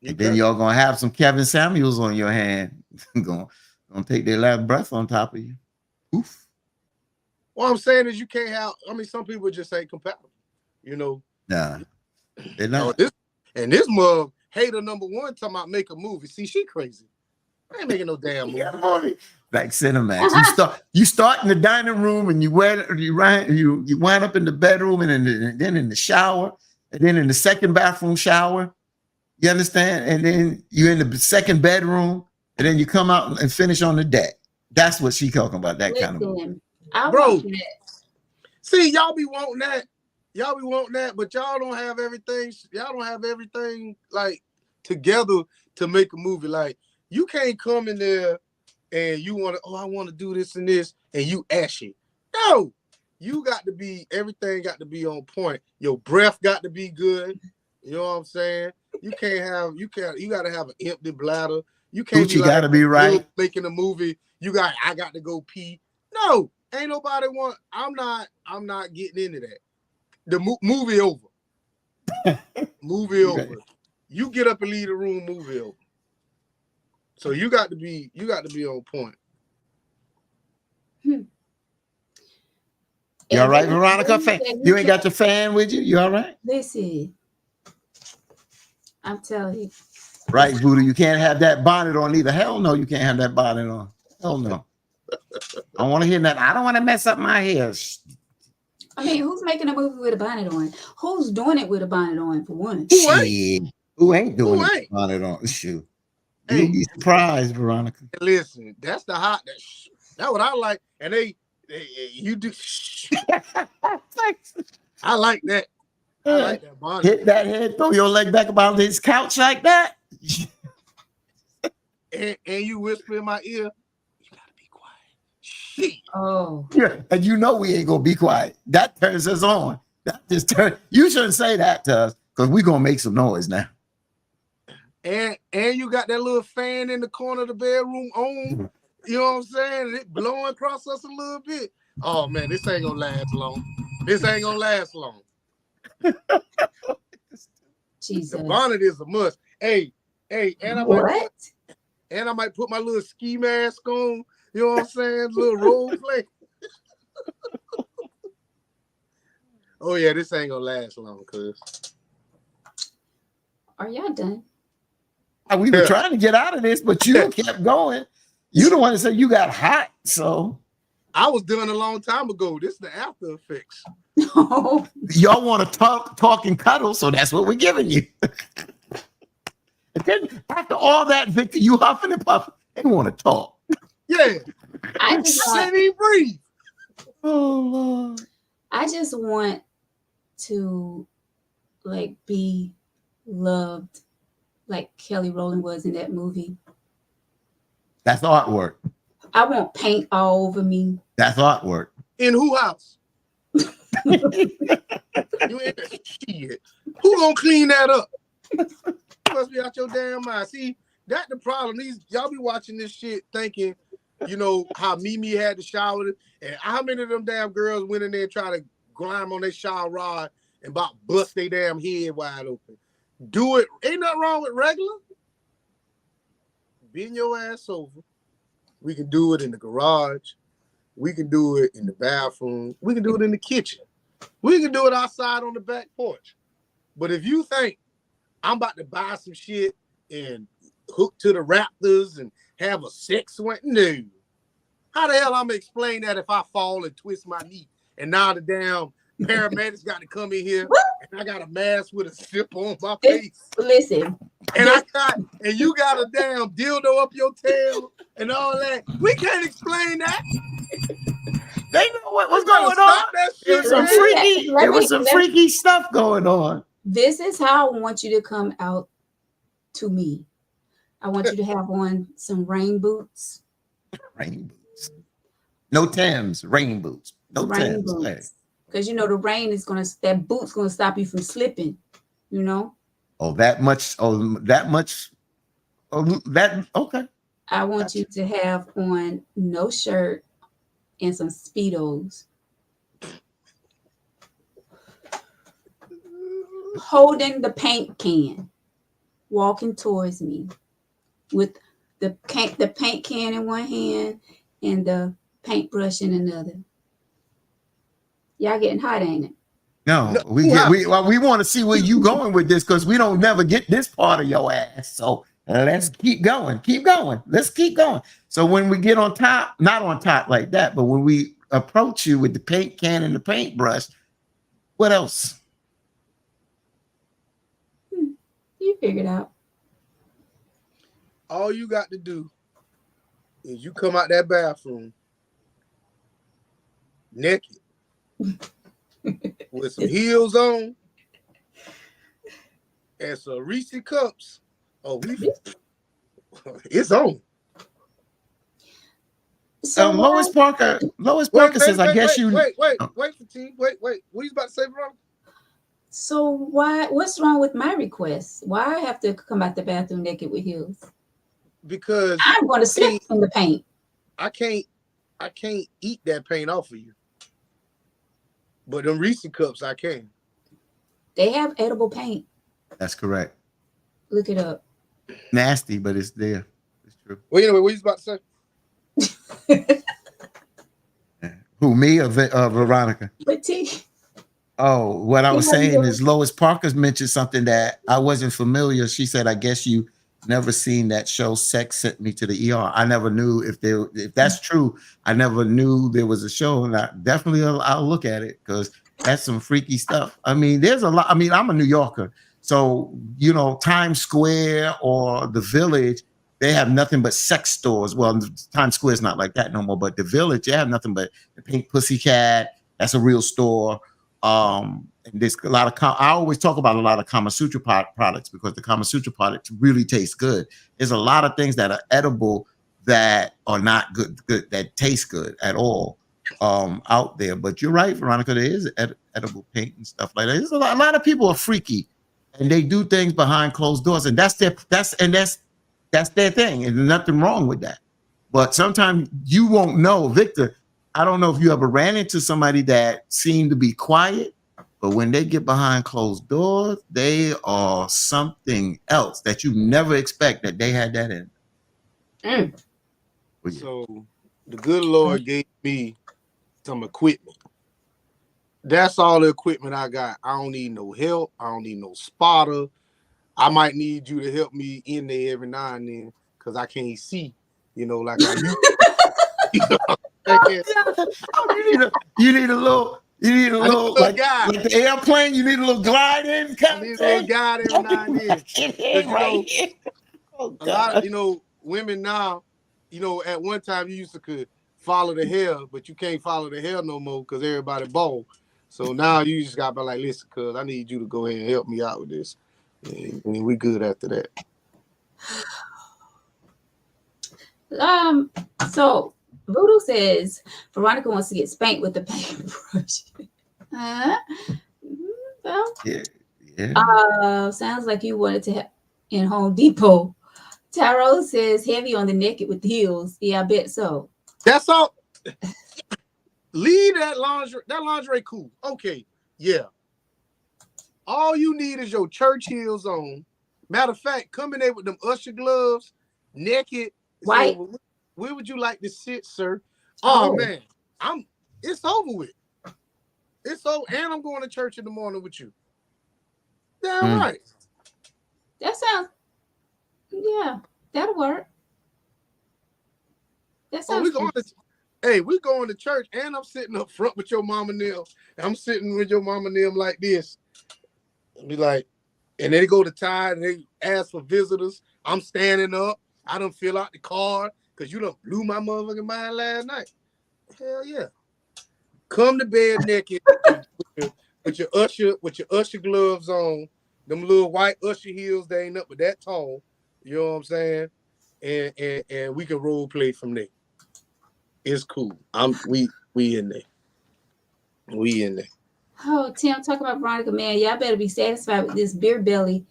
You And then can't. y'all gonna have some Kevin Samuels on your hand. gonna take their last breath on top of you. Oof. What I'm saying is you can't have. Some people just ain't compatible. Nah. They're No, not. this mug hater number 1 talking about make a movie. See, she crazy. I ain't making no damn movie. Yeah, movie. Like Cinemax. You start in the dining room and you wind up in the bedroom and then in the shower and then in the second bathroom shower. You understand? And then you're in the second bedroom and then you come out and finish on the deck. That's what she talking about. That kind of movie. Listen, I Bro. want that. See, y'all be wanting that, but y'all don't have everything. Y'all don't have everything like together to make a movie. Like you can't come in there and you want to. Oh, I want to do this and this, and you ashy. No, you got to be. Everything got to be on point. Your breath got to be good. You know what I'm saying? You can't have. You got to have an empty bladder. You can't. Gucci got to be right. Making a movie. I got to go pee. No, ain't nobody want. I'm not getting into that. The movie over. Movie Okay. over. You get up and leave the room. Movie over. So you got to be on point. You all right, Veronica? You ain't got your fan with you? You all right? Listen, I'm telling you. Right, Voodoo. You can't have that bonnet on either. Hell no, you can't have that bonnet on. Hell no. I don't want to hear that. I don't want to mess up my hair. I mean, who's making a movie with a bonnet on? Who's doing it with a bonnet on, for one? Shit. Who ain't doing Who it ain't? with a bonnet on? Shoot. Hey. You'll be surprised, Veronica. Listen, that's the hot. That's what I like. And you do. I like that. I like that bonnet. Hit that head, throw your leg back about his couch like that. And you whisper in my ear, you gotta be quiet. Shit. Oh, Yeah, and you know we ain't gonna be quiet. That turns us on. That just turn. You shouldn't say that to us because we're gonna make some noise now. And you got that little fan in the corner of the bedroom on. You know what I'm saying? It blowing across us a little bit. Oh man, this ain't gonna last long. Jesus. The bonnet is a must. Hey, and I What? might put my little ski mask on. You know what I'm saying? Little role play. Oh yeah, this ain't gonna last long, cuz. Are y'all done? We were trying to get out of this, but you kept going. You the one that said you got hot, so I was done a long time ago. This is the after effects. No. y'all want to talk and cuddle, so that's what we're giving you. And then after all that, Victor, you huffing and puffing, they want to talk. Yeah, I I just can't want, even breathe. Oh Lord. I just want to like be loved like Kelly Rowland was in that movie. That's artwork. I want paint all over me. That's artwork. In who house? You ain't shit. Who gonna clean that up? You must be out your damn mind. See, that's the problem. Y'all be watching this shit thinking, you know, how Mimi had to shower, and how many of them damn girls went in there and tried to climb on their shower rod and about bust their damn head wide open. Do it. Ain't nothing wrong with regular. Bend your ass over. We can do it in the garage. We can do it in the bathroom. We can do it in the kitchen. We can do it outside on the back porch. But if you think I'm about to buy some shit and hook to the Raptors and have a sex swing, no. How the hell I'm gonna explain that if I fall and twist my knee and now the damn paramedics got to come in here and I got a mask with a zip on my face Listen, and you got a damn dildo up your tail and all that? We can't explain that. They know what was We gotta going stop on. that There shit, was some man. freaky. There was some freaky stuff going on. this is how I want you to come out to me. I want you to have on some rain boots. Rain boots. No Timbs. Rain boots. No Rain Timbs. Hey. boots. Because you know the rain is that boot's gonna stop you from slipping, you know? Oh, that much. Oh, that much. Oh, that okay. I want you to have on no shirt and some Speedos. Holding the paint can, walking towards me with the paint can in one hand and the paintbrush in another. Y'all getting hot, ain't it? No, No, we want to see where you going with this because we don't never get this part of your ass. So let's keep going. Keep going. Let's keep going. So when we get on top, not on top like that, but when we approach you with the paint can and the paintbrush, what else? You figured out. All you got to do is you come out that bathroom naked with some heels on and some Reese cups. Oh, it's on. So Lois Parker says, I guess you. Wait, Fatine. Wait. What are you about to say, bro? So what's wrong with my request? Why I have to come out the bathroom naked with heels? Because I'm going to slip in the paint. I can't eat that paint off of you. But them Reese cups, I can. They have edible paint. That's correct. Look it up. Nasty, but it's there. It's true. Well, anyway, what you about to say? Who, me or Veronica? Petite. Oh, what I was saying is Lois Parker's mentioned something that I wasn't familiar. She said, I guess you never seen that show Sex Sent Me to the ER. I never knew if that's true. I never knew there was a show, and I'll look at it because that's some freaky stuff. I mean, there's a lot. I mean, I'm a New Yorker. So, you know, Times Square or the Village, they have nothing but sex stores. Well, Times Square is not like that no more, but the Village, they have nothing but the Pink Pussycat. That's a real store. And there's a lot of, I always talk about a lot of Kama Sutra products because the Kama Sutra products really taste good. There's a lot of things that are edible that are not good that taste good at all out there. But you're right, Veronica, there is edible paint and stuff like that. There's a lot of people are freaky and they do things behind closed doors, and that's their thing, and there's nothing wrong with that. But sometimes you won't know. Victor, I don't know if you ever ran into somebody that seemed to be quiet But when they get behind closed doors, they are something else that you never expect that they had that in. Well, yeah. So the good Lord gave me some equipment. That's all the equipment I got. I don't need no help. I don't need no spotter. I might need you to help me in there every now and then because I can't see, like I used to. You need a little like guy. Like the airplane. You need a little glide in. I need a little guy every now and then. A lot of women now, at one time you used to could follow the hair, but you can't follow the hair no more because everybody bald. So now you just gotta be like, listen, cuz I need you to go ahead and help me out with this. And we good after that. So Voodoo says Veronica wants to get spanked with the paintbrush. Well, yeah. Sounds like you wanted to in Home Depot. Taro says heavy on the naked with heels. Yeah, I bet so. That's all. Leave that lingerie. That lingerie cool. Okay, yeah. All you need is your church heels on. Matter of fact, come in there with them Usher gloves, naked. White. Say, where would you like to sit, sir? Oh man, it's over with. It's over, and I'm going to church in the morning with you. Damn right. That sounds. Yeah, that'll work. That sounds. We going to church, and I'm sitting up front with your mama and them. I'm sitting with your mama and them like this. Be like, and they go to Tide and they ask for visitors. I'm standing up. I done fill out the card because you done blew my motherfucking mind last night. Hell yeah. Come to bed naked with your Usher gloves on, them little white Usher heels, they ain't up but that tall. You know what I'm saying? And we can role play from there. It's cool. We in there. We in there. Oh, Tim, talk about Veronica, man. Y'all better be satisfied with this beer belly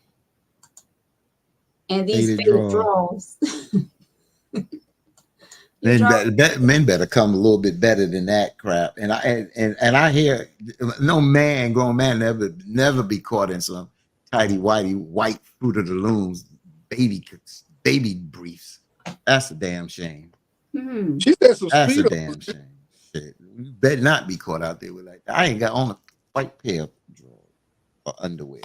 and these faded draws. Men better come a little bit better than that crap. And I hear no grown man never be caught in some tidy whitey white Fruit of the Looms baby briefs. That's a damn shame. She said some That's a damn shame. Shit. You better not be caught out there with like that. I ain't got on a white pair of drawers or underwear.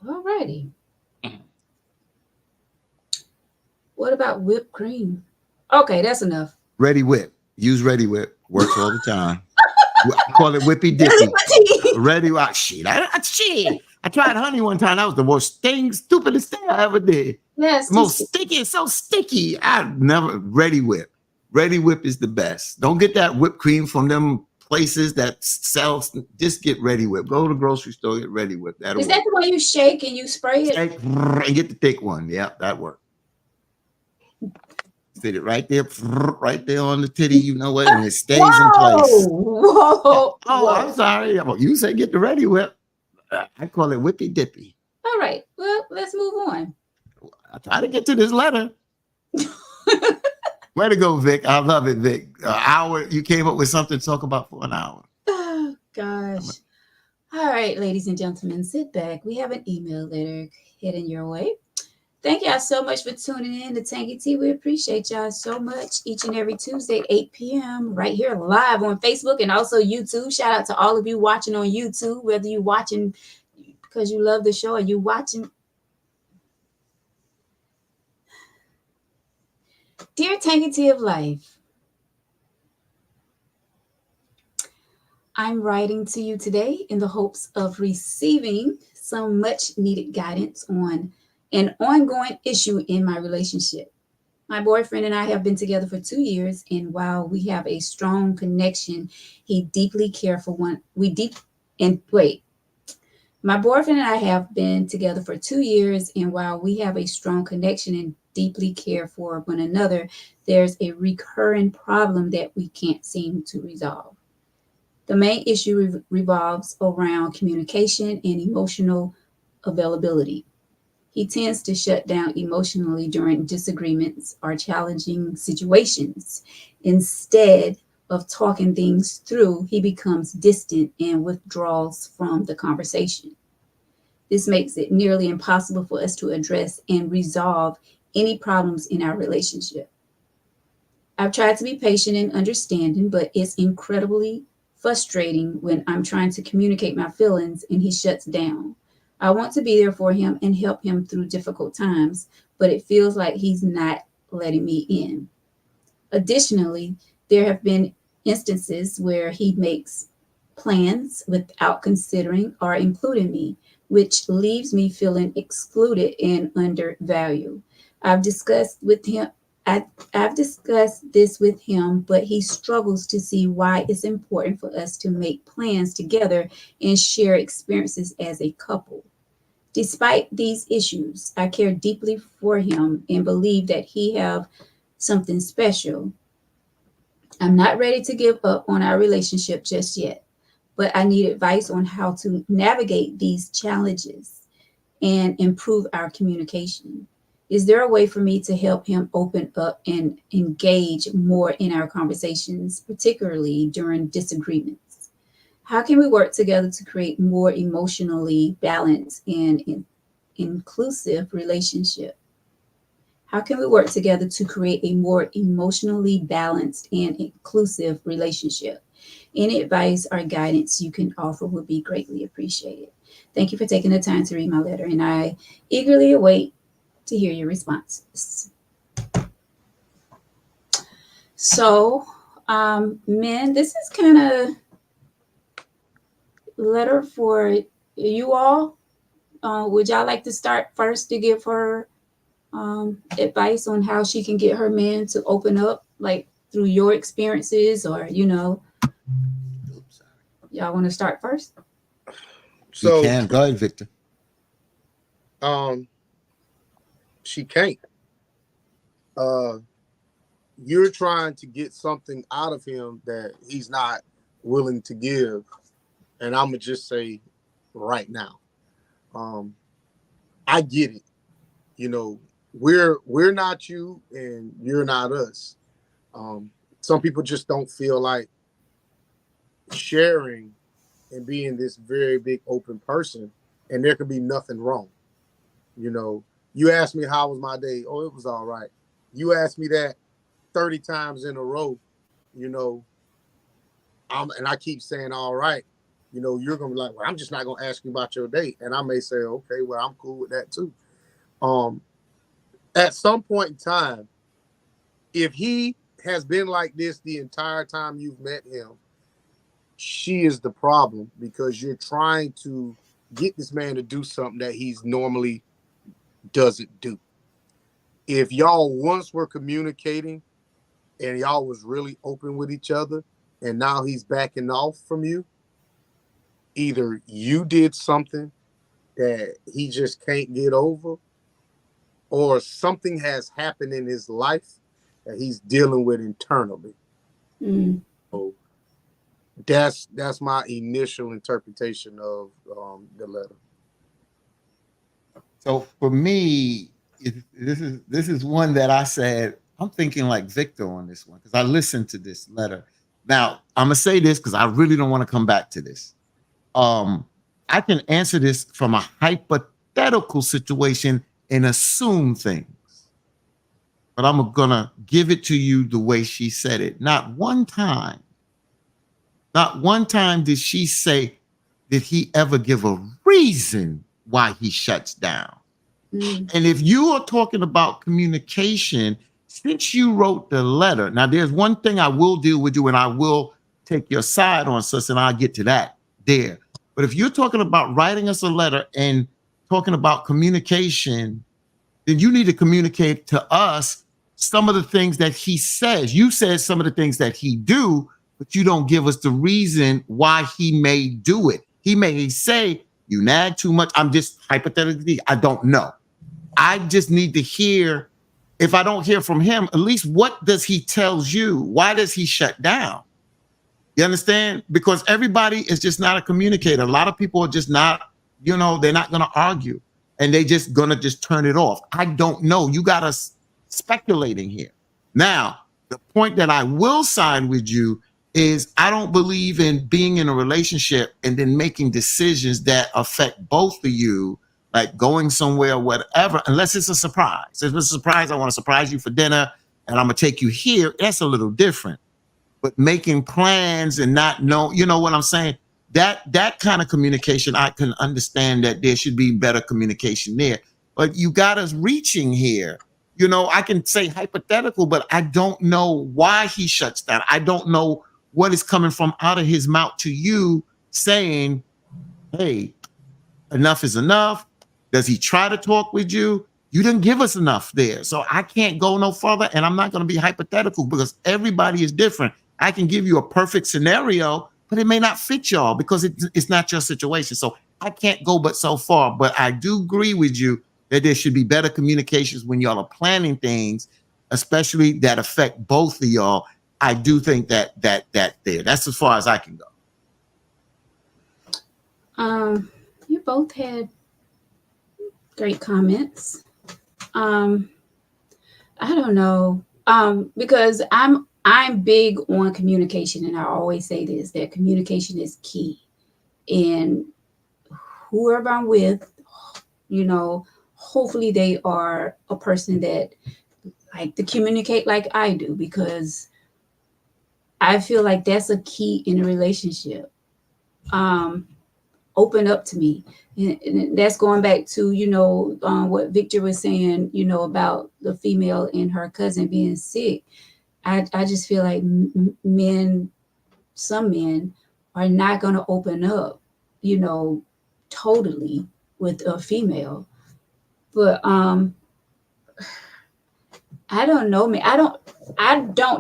Alrighty. What about whipped cream? Okay, that's enough. Ready Whip. Use Ready Whip. Works all the time. I call it Whippy Dippy. Ready Whip. Shit. I tried honey one time. That was the most stupidest thing I ever did. Yes. Most sticky. It's so sticky. Ready Whip. Ready Whip is the best. Don't get that whipped cream from them places that sells. Just get Ready Whip. Go to the grocery store, get Ready Whip. Is that the one you shake and you spray it? Shake and get the thick one. Yeah, that works. Fit it right there on the titty. You know what? And it stays in place. Whoa! I'm sorry. You say get the Ready Whip. I call it Whippy Dippy. All right. Well, let's move on. I try to get to this letter. Way to go, Vic. I love it, Vic. An hour. You came up with something to talk about for an hour. Oh, gosh. All right, ladies and gentlemen, sit back. We have an email letter heading your way. Thank y'all so much for tuning in to Tangy Tea. We appreciate y'all so much each and every Tuesday, 8 p.m. right here live on Facebook and also YouTube. Shout out to all of you watching on YouTube, whether you're watching because you love the show or you watching. Dear Tangy Tea of Life, I'm writing to you today in the hopes of receiving some much needed guidance on an ongoing issue in my relationship. My boyfriend and I have been together for 2 years, and while we have a strong connection, he deeply cares for one. My boyfriend and I have been together for 2 years, and while we have a strong connection and deeply care for one another, there's a recurring problem that we can't seem to resolve. The main issue revolves around communication and emotional availability. He tends to shut down emotionally during disagreements or challenging situations. Instead, of talking things through, he becomes distant and withdraws from the conversation. This makes it nearly impossible for us to address and resolve any problems in our relationship. I've tried to be patient and understanding, but it's incredibly frustrating when I'm trying to communicate my feelings and he shuts down. I want to be there for him and help him through difficult times, but it feels like he's not letting me in. Additionally, there have been instances where he makes plans without considering or including me, which leaves me feeling excluded and undervalued. I've discussed with him I've discussed this with him, but he struggles to see why it's important for us to make plans together and share experiences as a couple. Despite these issues, I care deeply for him and believe that he have something special. I'm not ready to give up on our relationship just yet, but I need advice on how to navigate these challenges and improve our communication. Is there a way for me to help him open up and engage more in our conversations, particularly during disagreements? How can we work together to create more emotionally balanced and inclusive relationship? How can we work together to create a more emotionally balanced and inclusive relationship? Any advice or guidance you can offer would be greatly appreciated. Thank you for taking the time to read my letter, and I eagerly await to hear your responses. So, men, this is kind of letter for you all. Would y'all like to start first to give her advice on how she can get her man to open up, like through your experiences, or y'all want to start first? So you can. Go ahead, Victor. She can't. You're trying to get something out of him that he's not willing to give, and I'm gonna just say right now, I get it. You know, we're not you, and you're not us. Some people just don't feel like sharing and being this very big open person, and there could be nothing wrong. You know, you asked me how was my day. Oh, it was all right. You asked me that 30 times in a row, you know, and I keep saying all right. You know, you're gonna be like, well, I'm just not gonna ask you about your day, and I may say, okay, well, I'm cool with that too. At some point in time, if he has been like this the entire time you've met him, she is the problem, because you're trying to get this man to do something that he's normally doesn't do. If y'all once were communicating and y'all was really open with each other, and now he's backing off from you, either you did something that he just can't get over, or something has happened in his life that he's dealing with internally. So that's my initial interpretation of the letter. So for me, this is one that I said, I'm thinking like Victor on this one, because I listened to this letter. Now, I'm going to say this because I really don't want to come back to this. I can answer this from a hypothetical situation and assume things. But I'm going to give it to you the way she said it. Not one time did she say, did he ever give a reason why he shuts down? And if you are talking about communication, since you wrote the letter, now there's one thing I will deal with you, and I will take your side on, sis, and I'll get to that there. But if you're talking about writing us a letter and talking about communication, then you need to communicate to us some of the things that he says. You said some of the things that he do, but you don't give us the reason why he may do it. He may say, you nag too much. I'm just hypothetically, I don't know. I just need to hear, if I don't hear from him, at least what does he tells you? Why does he shut down? You understand? Because everybody is just not a communicator. A lot of people are just not, they're not going to argue, and they just going to just turn it off. I don't know. You got us speculating here. Now, the point that I will side with you is I don't believe in being in a relationship and then making decisions that affect both of you, like going somewhere, whatever, unless it's a surprise. If it's a surprise, I want to surprise you for dinner and I'm going to take you here. That's a little different. But making plans and not know, you know what I'm saying? That kind of communication, I can understand that there should be better communication there. But you got us reaching here. You know, I can say hypothetical, but I don't know why he shuts down. I don't know what is coming from out of his mouth to you saying, hey, enough is enough. Does he try to talk with you? You didn't give us enough there. So I can't go no further, and I'm not going to be hypothetical because everybody is different. I can give you a perfect scenario, but it may not fit y'all because it's not your situation. So I can't go but so far. But I do agree with you that there should be better communications when y'all are planning things, especially that affect both of y'all. I do think that there. That's as far as I can go. You both had great comments. I don't know. Because I'm big on communication, and I always say this, that communication is key. And whoever I'm with, you know, hopefully they are a person that like to communicate like I do, because I feel like that's a key in a relationship. Open up to me. And that's going back to, you know, what Victor was saying, you know, about the female and her cousin being sick. I just feel like some men are not going to open up, you know, totally with a female. But I don't know, man. I don't.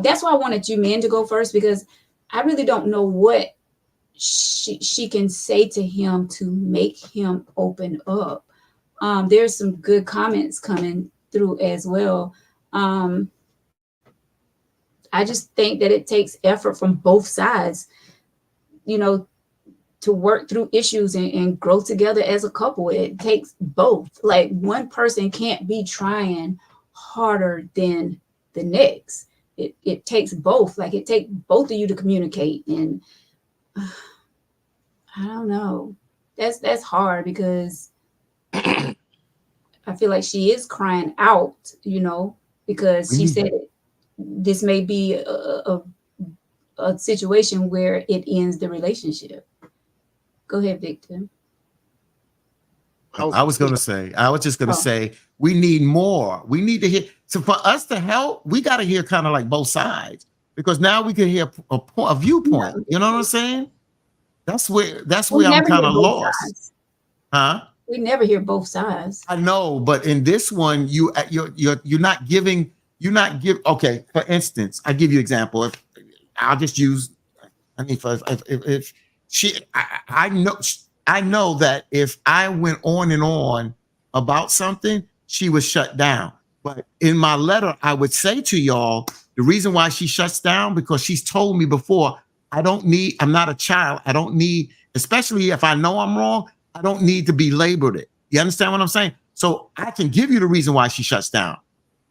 That's why I wanted you men to go first, because I really don't know what she can say to him to make him open up. There's some good comments coming through as well. I just think that it takes effort from both sides, you know, to work through issues and grow together as a couple. It takes both. Like, one person can't be trying harder than the next. It takes both. Like, it takes both of you to communicate. And I don't know. That's hard, because I feel like she is crying out, you know, because she said this may be a situation where it ends the relationship. Go ahead, Victor. I was just going to say, we need more. We need to hear. So for us to help, we got to hear kind of like both sides, because now we can hear a viewpoint. You know what I'm saying? That's where I'm kind of lost. Sides. Huh? We never hear both sides. I know, but in this one, you're not giving. Okay, for instance, I give you an example. If I'll just use, if she, I know that if I went on and on about something, she would shut down. But in my letter, I would say to y'all, the reason why she shuts down, because she's told me before, I'm not a child. I don't need, especially if I know I'm wrong, I don't need to be labeled it. You understand what I'm saying? So I can give you the reason why she shuts down.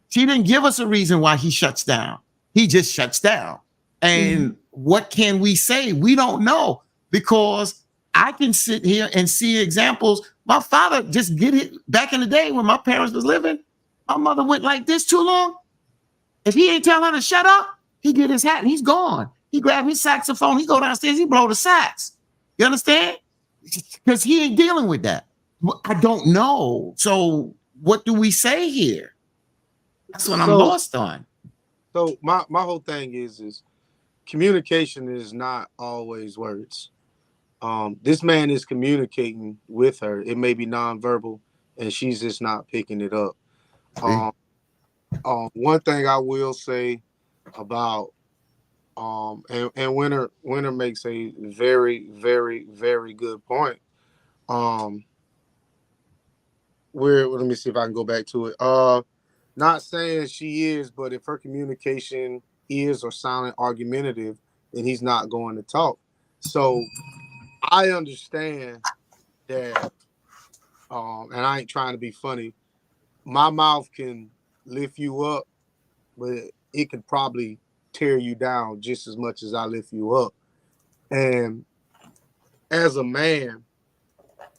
She didn't give us a reason why he shuts down. He just shuts down. And what can we say? We don't know, because I can sit here and see examples. My father just get it back in the day when my parents was living. My mother went like this too long. If he ain't tell her to shut up, he get his hat and he's gone. He grab his saxophone, he go downstairs, he blow the sax. You understand? Because he ain't dealing with that. I don't know. So what do we say here? That's what I'm lost on. So my whole thing is communication is not always words. This man is communicating with her. It may be nonverbal, and she's just not picking it up. One thing I will say about and Winter makes a very, very, very good point. Let me see if I can go back to it. Not saying she is, but if her communication is or sounding argumentative, then he's not going to talk. So I understand that, and I ain't trying to be funny. My mouth can lift you up, but it could probably tear you down just as much as I lift you up. And as a man,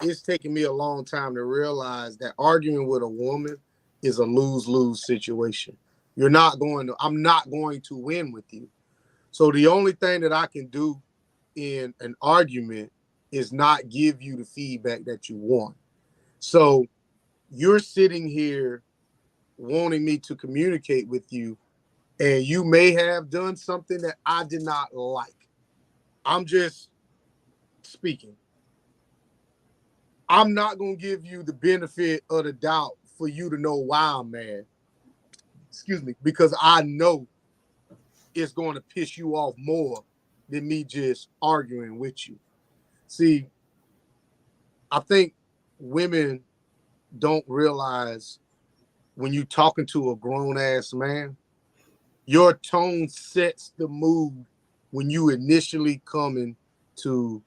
it's taken me a long time to realize that arguing with a woman is a lose-lose situation. I'm not going to win with you. So the only thing that I can do in an argument is not give you the feedback that you want. So you're sitting here wanting me to communicate with you, and you may have done something that I did not like. I'm just speaking. I'm not going to give you the benefit of the doubt for you to know why I'm mad. Excuse me, because I know it's going to piss you off more than me just arguing with you. See, I think women don't realize when you're talking to a grown-ass man, your tone sets the mood when you initially coming to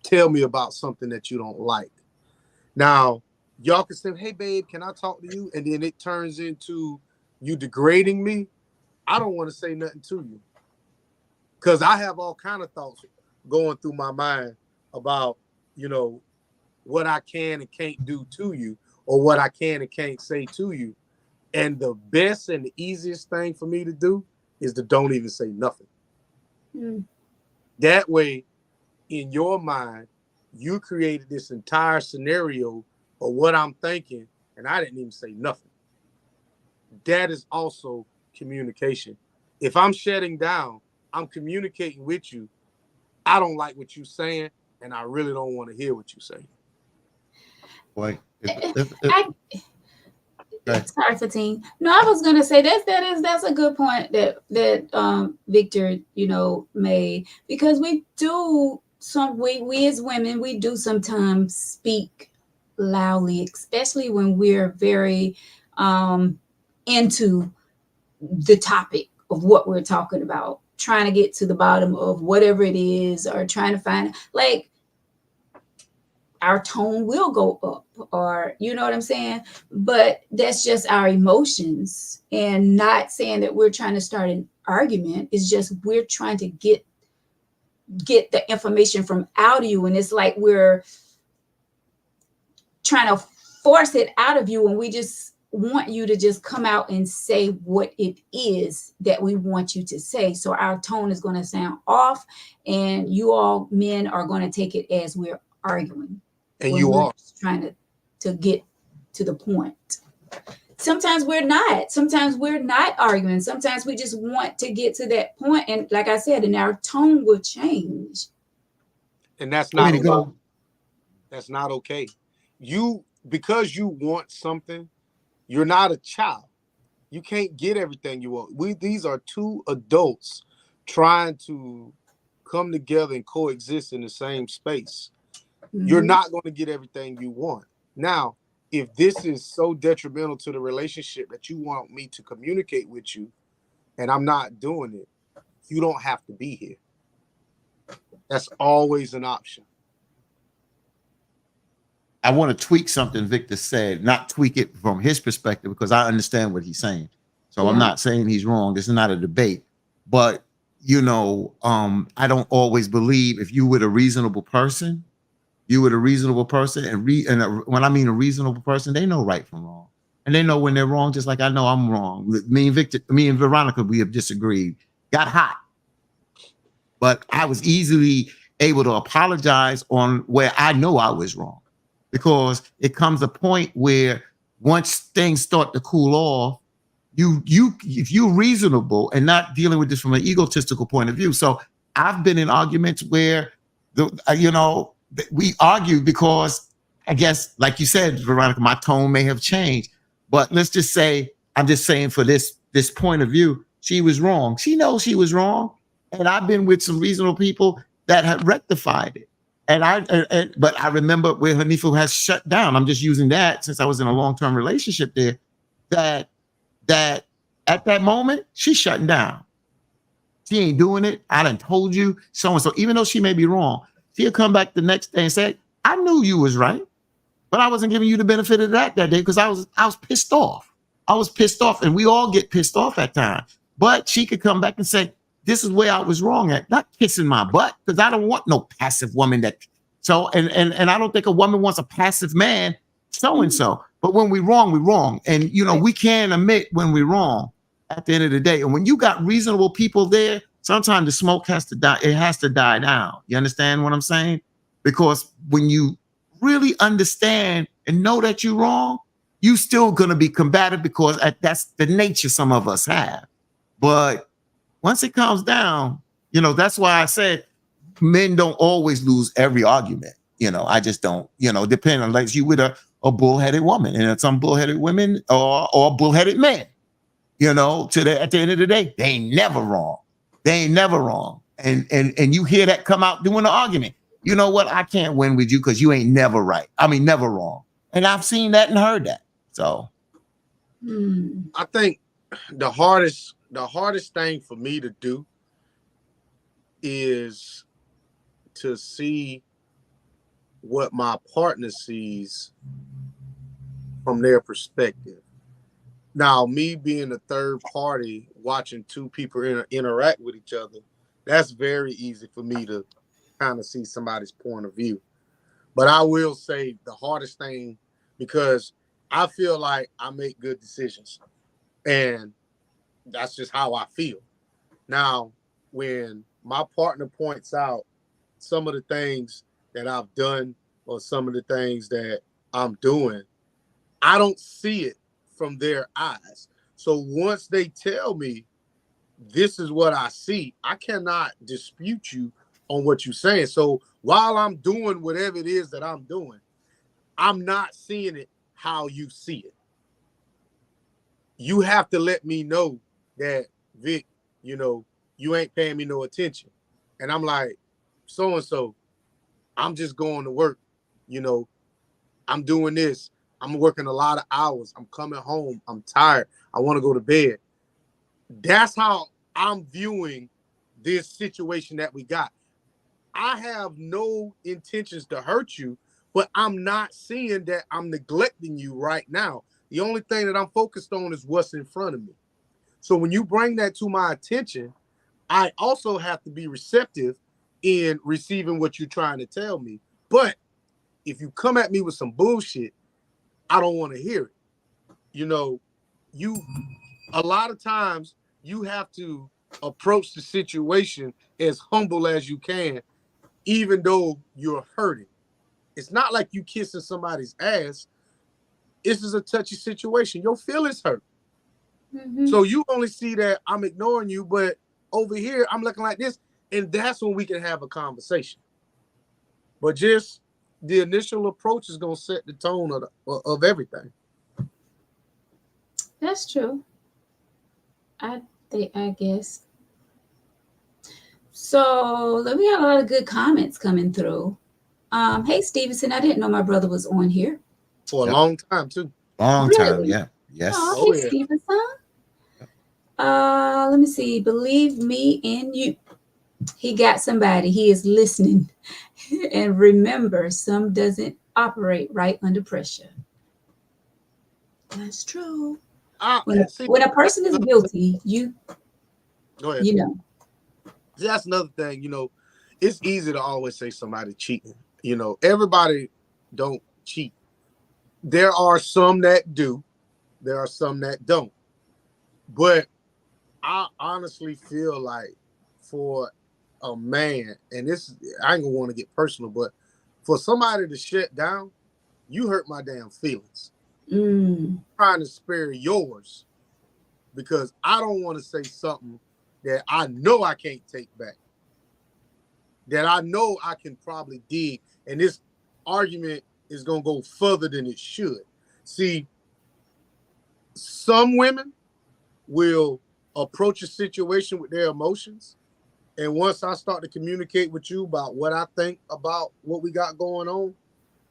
tell me about something that you don't like. Now, y'all can say, hey, babe, can I talk to you? And then it turns into you degrading me. I don't want to say nothing to you because I have all kind of thoughts going through my mind about, you know, what I can and can't do to you or what I can and can't say to you. And the best and the easiest thing for me to do is to don't even say nothing. That way, in your mind, you created this entire scenario of what I'm thinking, and I didn't even say nothing. That is also communication. If I'm shutting down, I'm communicating with you. I don't like what you're saying, and I really don't want to hear what you're saying. Boy, sorry, Fatine. No, I was gonna say that's a good point that Victor, made, because we as women, we do sometimes speak loudly, especially when we're very into the topic of what we're talking about, trying to get to the bottom of whatever it is, or trying to find, like, our tone will go up, or you know what I'm saying? But that's just our emotions, and not saying that we're trying to start an argument. It's just we're trying to get the information from out of you, and it's like we're trying to force it out of you, and we just want you to just come out and say what it is that we want you to say. So our tone is going to sound off, and you all men are going to take it as we're arguing. And you are trying to get to the point. Sometimes we're not. Sometimes we're not arguing. Sometimes we just want to get to that point, and like I said, and our tone will change. And that's not okay. That's not okay. Because you want something, you're not a child. You can't get everything you want. These are two adults trying to come together and coexist in the same space. You're not going to get everything you want. Now, if this is so detrimental to the relationship that you want me to communicate with you, and I'm not doing it, you don't have to be here. That's always an option. I want to tweak something Victor said, not tweak it from his perspective, because I understand what he's saying. So yeah. I'm not saying he's wrong. This is not a debate. But, I don't always believe if you were a reasonable person, and when I mean a reasonable person, they know right from wrong. And they know when they're wrong, just like I know I'm wrong. Me and Veronica, we have disagreed, got hot. But I was easily able to apologize on where I know I was wrong. Because it comes a point where once things start to cool off, if you're reasonable and not dealing with this from an egotistical point of view. So I've been in arguments where we argue because, I guess, like you said, Veronica, my tone may have changed. But let's just say, I'm just saying for this point of view, she was wrong. She knows she was wrong. And I've been with some reasonable people that have rectified it. But I remember where Hanifa has shut down. I'm just using that since I was in a long-term relationship there, that at that moment, she's shutting down. She ain't doing it. I done told you so-and-so. Even though she may be wrong, she'll come back the next day and say, I knew you was right, but I wasn't giving you the benefit of that day because I was pissed off. I was pissed off, and we all get pissed off at times. but she could come back and say, this is where I was wrong at, not kissing my butt, because I don't want no passive woman that. So, and I don't think a woman wants a passive man, so-and-so. But when we're wrong, we're wrong. And, you know, we can admit when we're wrong at the end of the day. And when you got reasonable people there, sometimes the smoke has to die. It has to die down. You understand what I'm saying? Because when you really understand and know that you're wrong, you still going to be combative because that's the nature some of us have. But once it comes down, you know, that's why I said men don't always lose every argument. You know, I just don't, you know, depending on, like you with a bullheaded woman and some bullheaded women or bullheaded men, you know, at the end of the day, they ain't never wrong. They ain't never wrong. And you hear that come out during the argument. You know what? I can't win with you because you ain't never right. I mean, never wrong. And I've seen that and heard that. So I think the hardest thing for me to do is to see what my partner sees from their perspective. Now, me being a third party, watching two people interact with each other, that's very easy for me to kind of see somebody's point of view. But I will say the hardest thing, because I feel like I make good decisions, and that's just how I feel. Now, when my partner points out some of the things that I've done or some of the things that I'm doing, I don't see it from their eyes. So once they tell me this is what I see, I cannot dispute you on what you're saying. So while I'm doing whatever it is that I'm doing, I'm not seeing it how you see it. You have to let me know that, Vic, you know, you ain't paying me no attention. And I'm like, so-and-so, I'm just going to work. You know, I'm doing this. I'm working a lot of hours. I'm coming home. I'm tired. I want to go to bed. That's how I'm viewing this situation that we got. I have no intentions to hurt you, but I'm not seeing that I'm neglecting you right now. The only thing that I'm focused on is what's in front of me. So when you bring that to my attention, I also have to be receptive in receiving what you're trying to tell me. But if you come at me with some bullshit, I don't want to hear it. You know, a lot of times you have to approach the situation as humble as you can, even though you're hurting. It's not like you kissing somebody's ass. This is a touchy situation. Your feelings hurt. Mm-hmm. So you only see that I'm ignoring you, but over here I'm looking like this, and that's when we can have a conversation. But just the initial approach is gonna set the tone of everything. That's true. I guess. So we got a lot of good comments coming through. Hey Stevenson, I didn't know my brother was on here. For a long time too. long time, Really? yeah, yes. Oh, hey yeah. Stevenson. Let me see. Believe me in you. He got somebody. He is listening. And remember, some doesn't operate right under pressure. That's true. When a person is guilty, Go ahead. you know. That's another thing. You know, it's easy to always say somebody cheating. You know, everybody don't cheat. There are some that do. There are some that don't. But I honestly feel like for a man, and this, I ain't gonna want to get personal, but for somebody to shut down, you hurt my damn feelings. Mm. I'm trying to spare yours because I don't want to say something that I know I can't take back, that I know I can probably dig, and this argument is gonna go further than it should. See, some women will approach a situation with their emotions, and once I start to communicate with you about what I think about what we got going on,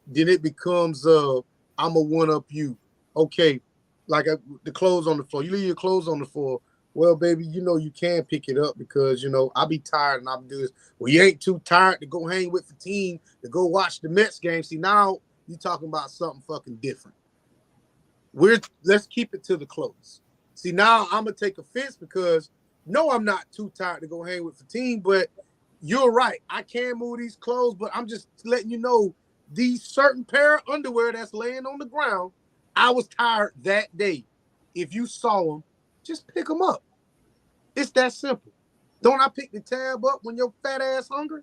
then it becomes I'm a one up you. Okay, like the clothes on the floor. You leave your clothes on the floor. Well, baby, you know you can pick it up because you know I'll be tired and I'll do this. Well, you ain't too tired to go hang with the team to go watch the Mets game. See, now you talking about something fucking different. Let's keep it to the clothes. See, now I'm gonna take offense because no, I'm not too tired to go hang with Fatine, but you're right. I can move these clothes, but I'm just letting you know these certain pair of underwear that's laying on the ground, I was tired that day. If you saw them, just pick them up. It's that simple. Don't I pick the tab up when your fat ass hungry?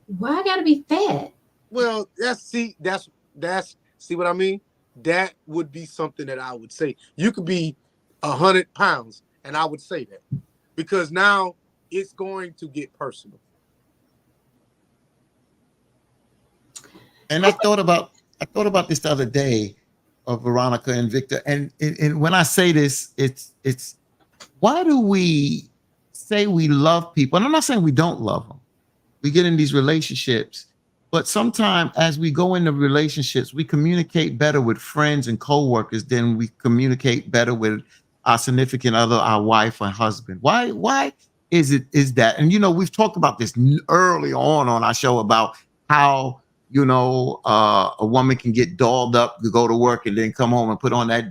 Why I gotta be fat? Well, that's see what I mean? That would be something that I would say. You could be 100 pounds, and I would say that because now it's going to get personal. And I thought about this the other day of Veronica and Victor. And when I say this, it's why do we say we love people? And I'm not saying we don't love them. We get in these relationships, but sometimes as we go into relationships, we communicate better with friends and coworkers than we communicate better with our significant other, our wife or husband. Why is that? And we've talked about this early on our show about how a woman can get dolled up to go to work and then come home and put on that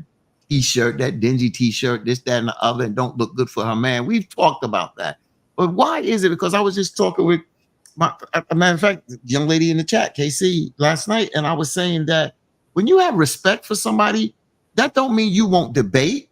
t-shirt, that dingy t-shirt, this, that, and the other, and don't look good for her man. We've talked about that. But why is it? Because I was just talking with a matter of fact, young lady in the chat, KC, last night, and I was saying that when you have respect for somebody, that don't mean you won't debate,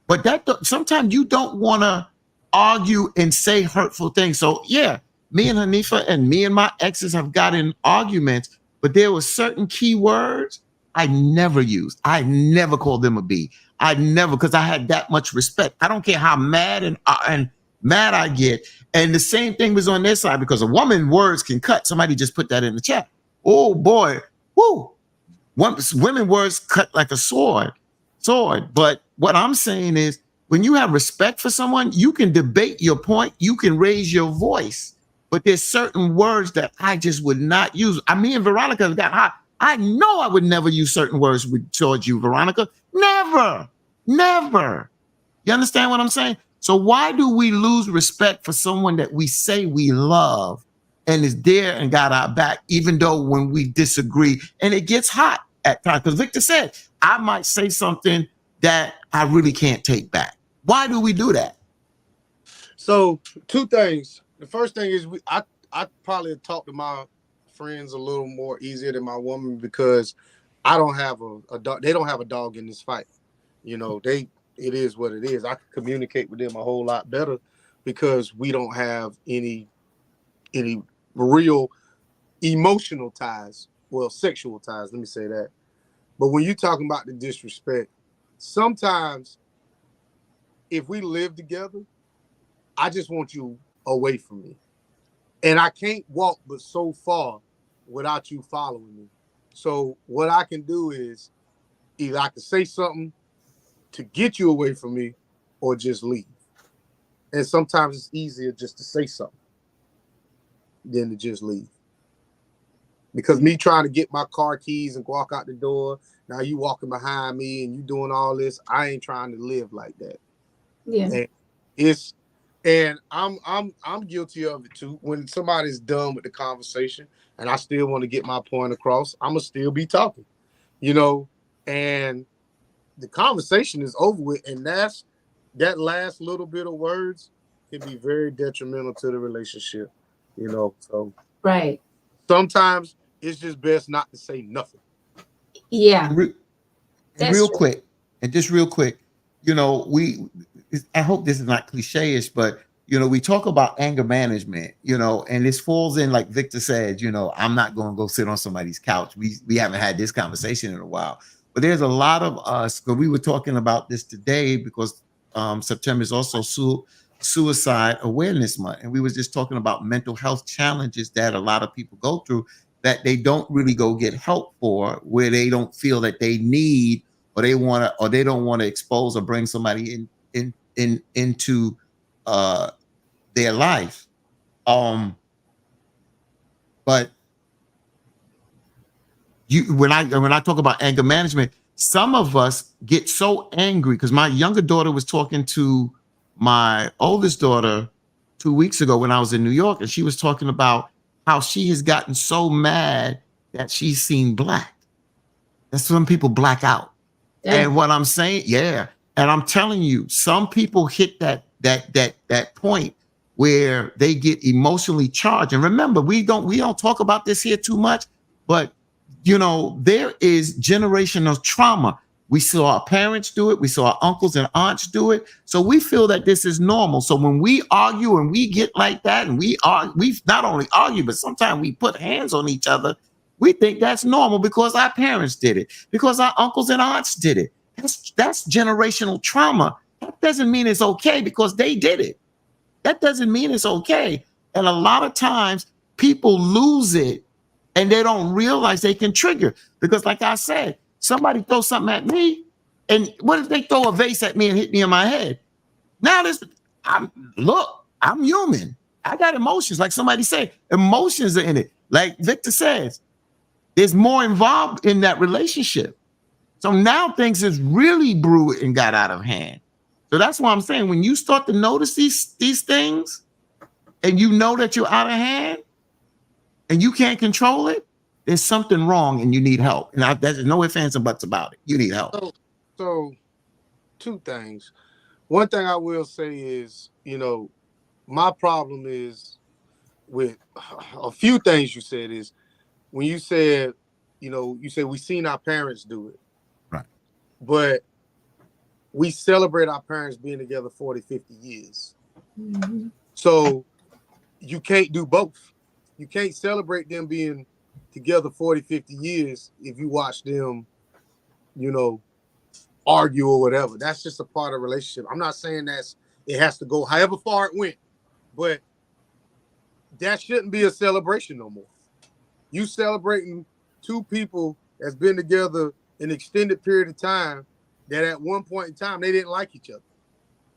but sometimes you don't want to argue and say hurtful things. So yeah, me and Hanifa and me and my exes have gotten arguments, but there were certain key words I never used. I never called them a B. I never, because I had that much respect. I don't care how mad and mad I get. And the same thing was on their side because a woman words can cut. Somebody just put that in the chat. Oh boy, whoo! Women words cut like a sword. But what I'm saying is, when you have respect for someone, you can debate your point. You can raise your voice. But there's certain words that I just would not use. Me and Veronica got hot. I know I would never use certain words towards you, Veronica. Never. You understand what I'm saying? So why do we lose respect for someone that we say we love and is there and got our back, even though when we disagree and it gets hot at times? Because Victor said, I might say something that I really can't take back. Why do we do that? So 2 things. The first thing is I probably talk to my friends a little more easier than my woman because I don't have a dog. They don't have a dog in this fight. It is what it is. I can communicate with them a whole lot better because we don't have any real emotional ties. Well, sexual ties, let me say that. But when you're talking about the disrespect, sometimes if we live together, I just want you away from me. And I can't walk but so far without you following me. So what I can do is either I can say something to get you away from me or just leave. And sometimes it's easier just to say something than to just leave. Because me trying to get my car keys and walk out the door, now you walking behind me and you doing all this, I ain't trying to live like that. Yeah. And I'm guilty of it too. When somebody's done with the conversation and I still want to get my point across, I'm gonna still be talking, and the conversation is over with, and that last little bit of words can be very detrimental to the relationship, So Right. sometimes it's just best not to say nothing. Yeah. Real quick, I hope this is not cliche-ish, but we talk about anger management, and this falls in, like Victor said, I'm not going to go sit on somebody's couch. We haven't had this conversation in a while, but there's a lot of us, because we were talking about this today because September is also Suicide Awareness Month, and we was just talking about mental health challenges that a lot of people go through that they don't really go get help for, where they don't feel that they need, or they don't want to expose or bring somebody into their life. But when I talk about anger management, some of us get so angry, because my younger daughter was talking to my oldest daughter 2 weeks ago when I was in New York, and she was talking about how she has gotten so mad that she's seen black. That's when people black out. Yeah. And what I'm saying, And I'm telling you, some people hit that point where they get emotionally charged. And remember, we don't talk about this here too much, but you know, there is generational trauma. We saw our parents do it. We saw our uncles and aunts do it. So we feel that this is normal. So when we argue and we get like that, and we not only argue, but sometimes we put hands on each other, we think that's normal because our parents did it, because our uncles and aunts did it. That's generational trauma. That doesn't mean it's okay because they did it. That doesn't mean it's okay. And a lot of times people lose it and they don't realize they can trigger. Because like I said, somebody throws something at me, and what if they throw a vase at me and hit me in my head? Now I'm human. I got emotions. Like somebody said, emotions are in it. Like Victor says, there's more involved in that relationship. So now things is really brewed and got out of hand. So that's why I'm saying, when you start to notice these things and you know that you're out of hand and you can't control it, there's something wrong and you need help. And there's no ifs, ands, and buts about it. You need help. So two things. One thing I will say is, you know, my problem is with a few things you said is when you said, you know, you said we seen our parents do it. Right. But we celebrate our parents being together 40, 50 years. Mm-hmm. So you can't do both. You can't celebrate them being together 40, 50 years if you watch them, you know, argue or whatever. That's just a part of the relationship. I'm not saying it has to go however far it went, but that shouldn't be a celebration no more. You celebrating two people that's been together an extended period of time that at one point in time they didn't like each other.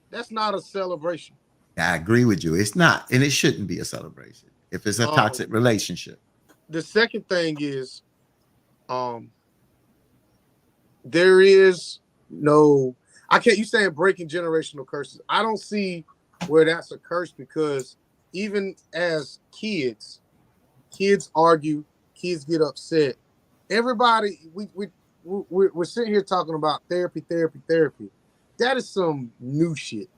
That's not a celebration. I agree with you. It's not, and it shouldn't be a celebration if it's a toxic relationship. The second thing is, there is no, you saying breaking generational curses. I don't see where that's a curse, because even as kids argue, kids get upset. Everybody, we're sitting here talking about therapy. That is some new shit.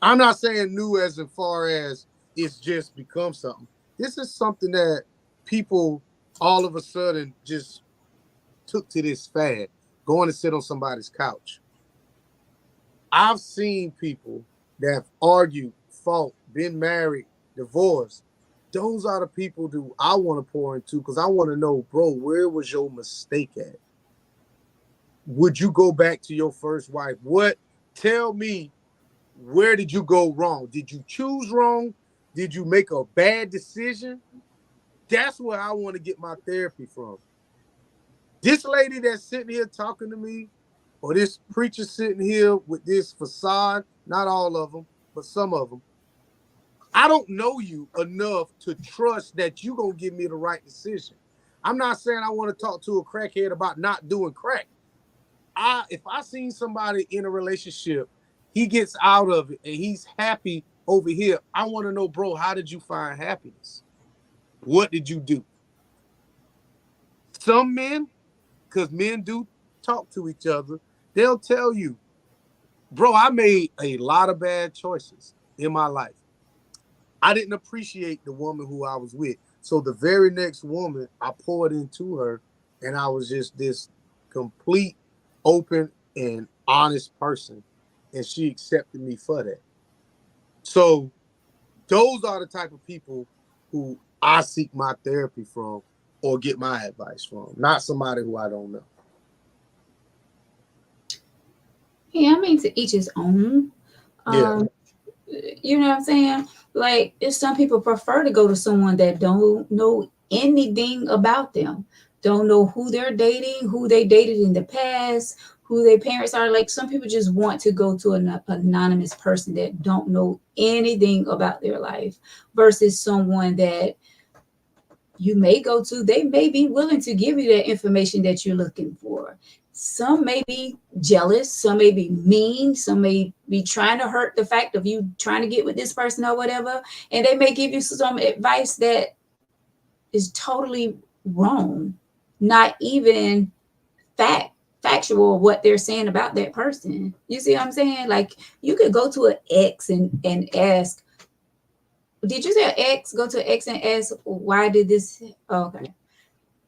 I'm not saying new as far as it's just become something. This is something that people all of a sudden just took to this fad, going to sit on somebody's couch. I've seen people that have argued, fought, been married, divorced. Those are the people that I want to pour into, because I want to know, bro, where was your mistake at? Would you go back to your first wife? Tell me, where did you go wrong? Did you choose wrong? Did you make a bad decision? That's where I want to get my therapy from. This lady that's sitting here talking to me, or this preacher sitting here with this facade, not all of them, but some of them, I don't know you enough to trust that you're going to give me the right decision. I'm not saying I want to talk to a crackhead about not doing crack. If I seen somebody in a relationship, he gets out of it and he's happy over here, I want to know, bro, how did you find happiness? What did you do? Some men, because men do talk to each other, they'll tell you, bro, I made a lot of bad choices in my life. I didn't appreciate the woman who I was with. So the very next woman, I poured into her, and I was just this complete, open, and honest person. And she accepted me for that. So those are the type of people who I seek my therapy from or get my advice from, not somebody who I don't know. Yeah, I mean, to each his own. Yeah. You know what I'm saying? Like, if some people prefer to go to someone that don't know anything about them, don't know who they're dating, who they dated in the past, who their parents are. Like, some people just want to go to an anonymous person that don't know anything about their life, versus someone that you may go to, they may be willing to give you that information that you're looking for. Some may be jealous, some may be mean, some may be trying to hurt the fact of you trying to get with this person or whatever, and they may give you some advice that is totally wrong, not even fact factual what they're saying about that person. You see what I'm saying? Like you could go to an ex and ask, did you say an ex? Go to an ex and ask, why did this? Oh, okay. I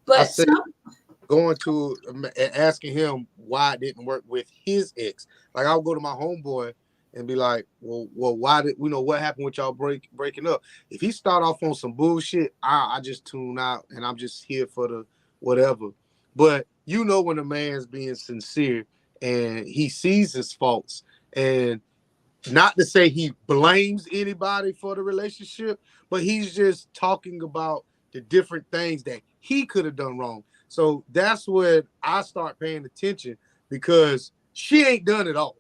But said going to and asking him why it didn't work with his ex. Like I'll go to my homeboy and be like, well, why did we know what happened with y'all breaking up? If he start off on some bullshit, I just tune out and I'm just here for the whatever. But you know when a man's being sincere and he sees his faults, and not to say he blames anybody for the relationship, but he's just talking about the different things that he could have done wrong. So that's when I start paying attention, because she ain't done it all.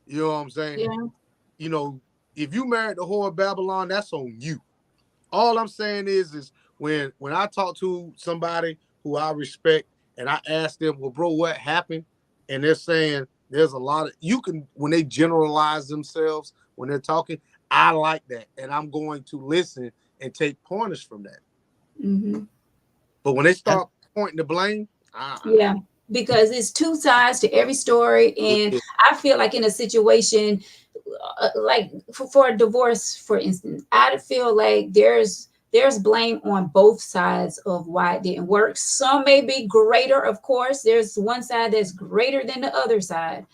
You know what I'm saying? yeah, You know, if you married the whore of Babylon, that's on you. All I'm saying is when I talk to somebody who I respect and I ask them, well, bro, what happened? And they're saying there's a lot of, you can, when they generalize themselves, when they're talking, I like that. And I'm going to listen and take pointers from that. mm-hmm. But when they start pointing the blame, Yeah, because it's two sides to every story, and I feel like in a situation like for a divorce, for instance, I feel like there's blame on both sides of why it didn't work. Some may be greater, of course. There's one side that's greater than the other side,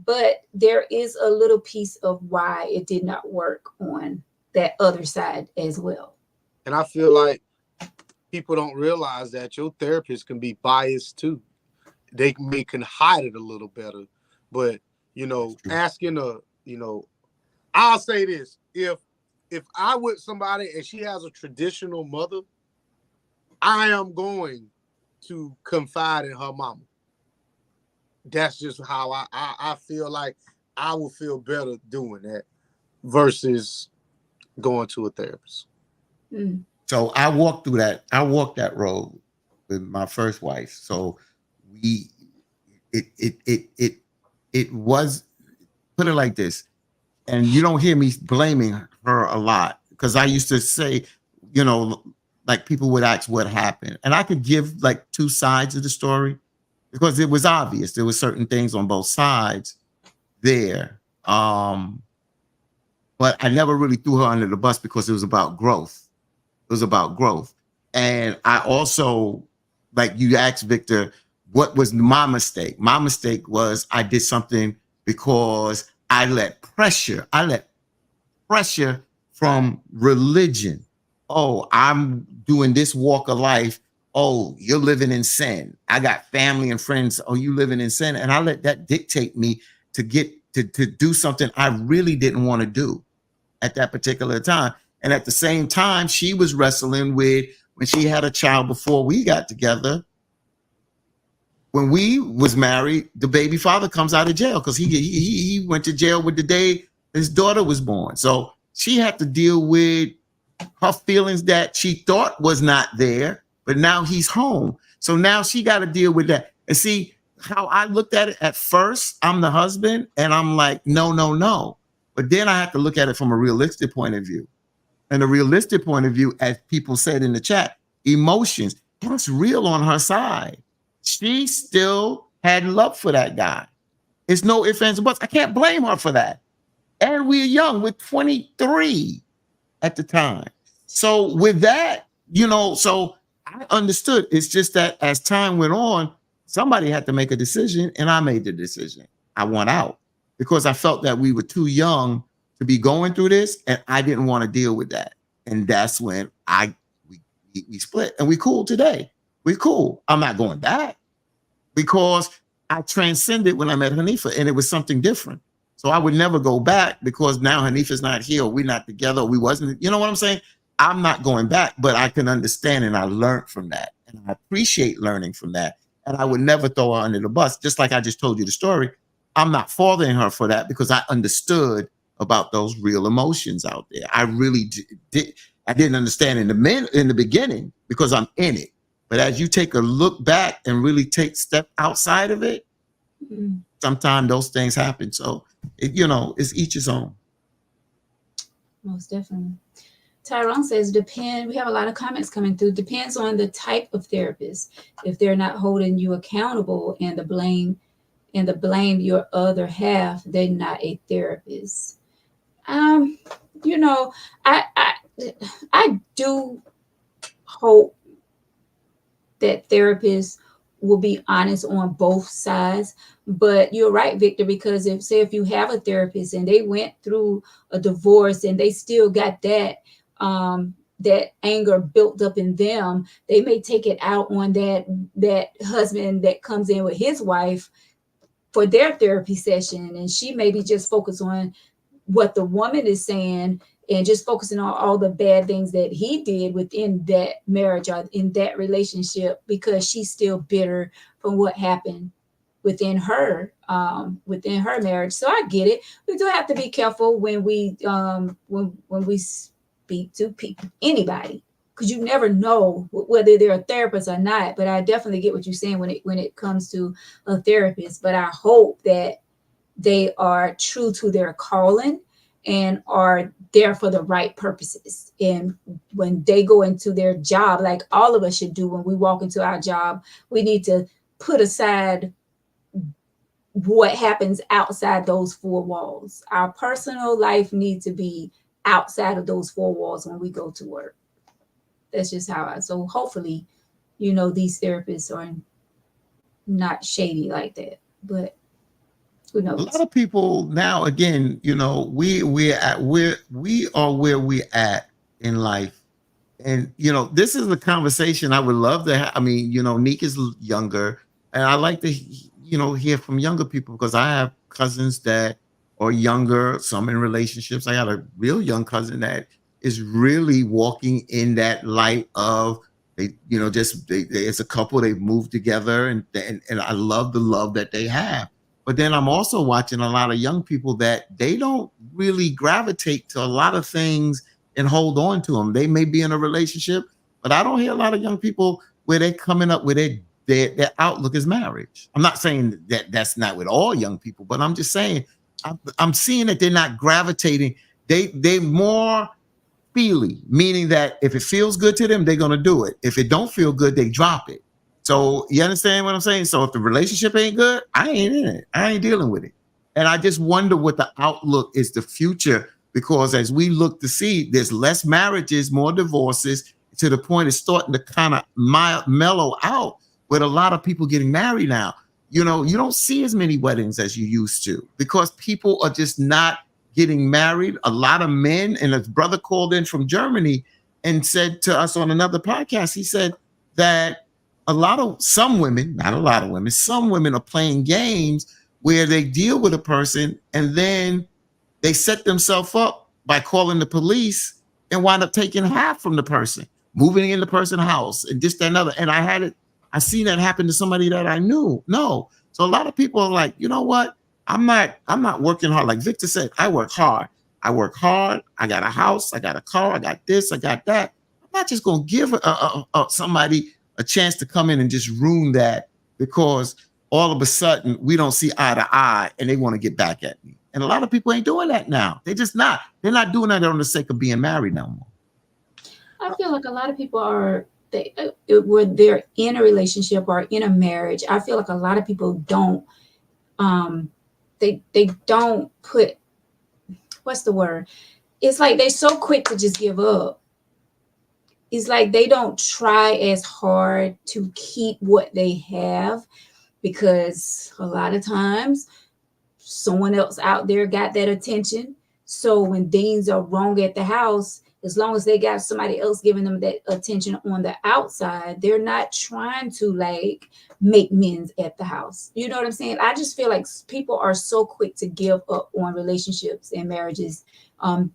but there is a little piece of why it did not work on that other side as well. And I feel like people don't realize that your therapist can be biased too. They can hide it a little better, but you know, asking I'll say this: if I with somebody and she has a traditional mother, I am going to confide in her mama. That's just how I feel like I will feel better doing that versus going to a therapist. Mm. So I walked through that. I walked that road with my first wife. So it was, put it like this, and you don't hear me blaming her a lot, because I used to say, you know, like people would ask what happened, and I could give like two sides of the story because it was obvious there were certain things on both sides there. But I never really threw her under the bus because it was about growth. It was about growth. And I also, like you asked Victor, what was my mistake? My mistake was I did something because I let pressure from religion. Oh, I'm doing this walk of life. Oh, you're living in sin. I got family and friends. Oh, you living in sin. And I let that dictate me to get to do something I really didn't want to do at that particular time. And at the same time, she was wrestling with, when she had a child before we got together, when we was married, the baby father comes out of jail because he went to jail with the day his daughter was born. So she had to deal with her feelings that she thought was not there, but now he's home. So now she got to deal with that. And see how I looked at it at first, I'm the husband and I'm like, no. But then I have to look at it from a realistic point of view. And a realistic point of view, as people said in the chat, emotions, that's real on her side. She still had love for that guy. It's no ifs, ands, and buts. I can't blame her for that. And we're young, we're 23 at the time. So with that, you know, so I understood. It's just that as time went on, somebody had to make a decision, and I made the decision. I want out because I felt that we were too young to be going through this, and I didn't want to deal with that. And that's when we split, and we cool today. We cool. I'm not going back because I transcended when I met Hanifa, and it was something different. So I would never go back because now Hanifa's not here, or we're not together, or we wasn't. You know what I'm saying? I'm not going back, but I can understand, and I learned from that, and I appreciate learning from that. And I would never throw her under the bus. Just like I just told you the story, I'm not faulting her for that because I understood about those real emotions out there. I really did. I didn't understand in the beginning because I'm in it. But as you take a look back and really take step outside of it, sometimes those things happen. So, it's each his own. Most definitely. Tyrone says depend. We have a lot of comments coming through. Depends on the type of therapist. If they're not holding you accountable and the blame your other half, they're not a therapist. Um, you know, I do hope that therapists will be honest on both sides. But you're right, Victor, because if you have a therapist and they went through a divorce and they still got that anger built up in them, they may take it out on that husband that comes in with his wife for their therapy session, and she maybe just focus on what the woman is saying and just focusing on all the bad things that he did within that marriage or in that relationship because she's still bitter from what happened within her marriage. So I get it. We do have to be careful when we speak to people, anybody, because you never know whether they're a therapist or not. But I definitely get what you're saying when it comes to a therapist. But I hope that they are true to their calling and are there for the right purposes. And when they go into their job, like all of us should do when we walk into our job, we need to put aside what happens outside those four walls. Our personal life needs to be outside of those four walls when we go to work. That's just so hopefully, these therapists are not shady like that, but who knows? A lot of people now, again, we are where we at in life. And, this is a conversation I would love to have. I mean, Neek is younger, and I like to, hear from younger people because I have cousins that are younger, some in relationships. I got a real young cousin that is really walking in that light of, it's a couple, they've moved together, and I love the love that they have. But then I'm also watching a lot of young people that they don't really gravitate to a lot of things and hold on to them. They may be in a relationship, but I don't hear a lot of young people where they're coming up with their outlook is marriage. I'm not saying that that's not with all young people, but I'm just saying I'm seeing that they're not gravitating. They more feely, meaning that if it feels good to them, they're going to do it. If it don't feel good, they drop it. So you understand what I'm saying? So if the relationship ain't good, I ain't in it. I ain't dealing with it. And I just wonder what the outlook is, the future, because as we look to see, there's less marriages, more divorces, to the point it's starting to kind of mellow out with a lot of people getting married now. You don't see as many weddings as you used to because people are just not getting married. A lot of men, and his brother called in from Germany and said to us on another podcast, he said that some women, not a lot of women, some women are playing games where they deal with a person and then they set themselves up by calling the police and wind up taking half from the person, moving in the person's house and this, that, and other. And I seen that happen to somebody that I knew. No. So a lot of people are like, you know what? I'm not working hard. Like Victor said, I work hard. I got a house. I got a car. I got this. I got that. I'm not just going to give somebody a chance to come in and just ruin that because all of a sudden we don't see eye to eye and they want to get back at me. And a lot of people ain't doing that now. They're not doing that on the sake of being married no more. I feel like a lot of people when they're in a relationship or in a marriage, I feel like a lot of people don't, they don't put, what's the word? It's like they're so quick to just give up. It's like they don't try as hard to keep what they have because a lot of times someone else out there got that attention. So when things are wrong at the house, as long as they got somebody else giving them that attention on the outside, they're not trying to make amends at the house. You know what I'm saying? I just feel like people are so quick to give up on relationships and marriages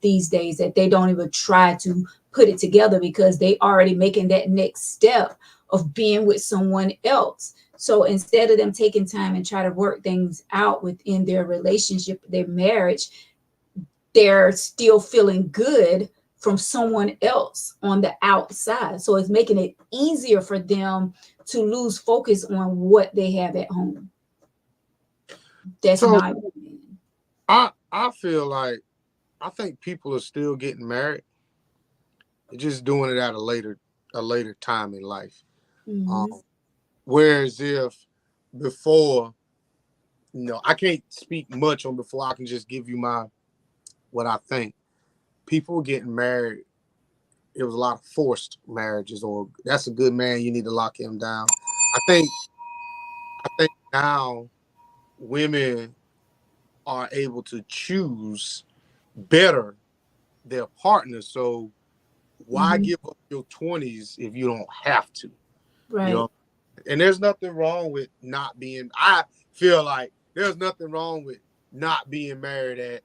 these days that they don't even try to put it together because they already making that next step of being with someone else. So instead of them taking time and try to work things out within their relationship, their marriage, they're still feeling good from someone else on the outside. So it's making it easier for them to lose focus on what they have at home. That's my opinion. I feel like I think people are still getting married You're just doing it at a later time in life. Mhm. Whereas if before, I can't speak much on before. I can just give you what I think. People getting married, it was a lot of forced marriages, or that's a good man, you need to lock him down. I think now women are able to choose better their partner. So why Mhm. give up your 20s if you don't have to? You Right. know, and there's nothing wrong with not being. I feel like there's nothing wrong with not being married at,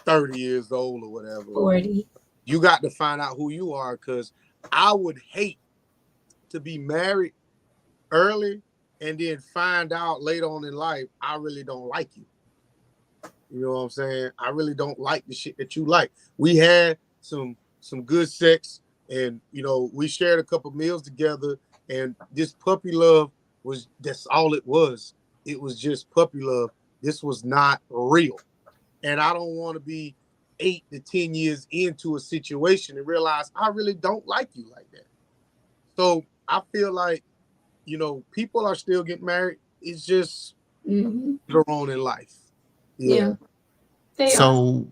30 years old or whatever. 40. You got to find out who you are, because I would hate to be married early and then find out later on in life I really don't like you. You know what I'm saying? I really don't like the shit that you like. We had some good sex, and we shared a couple meals together, and this puppy love that's all it was. It was just puppy love. This was not real. And I don't want to be 8 to 10 years into a situation and realize I really don't like you like that. So I feel like, people are still getting married. It's just Mhm. later on in life. Yeah. Yeah, they are. So,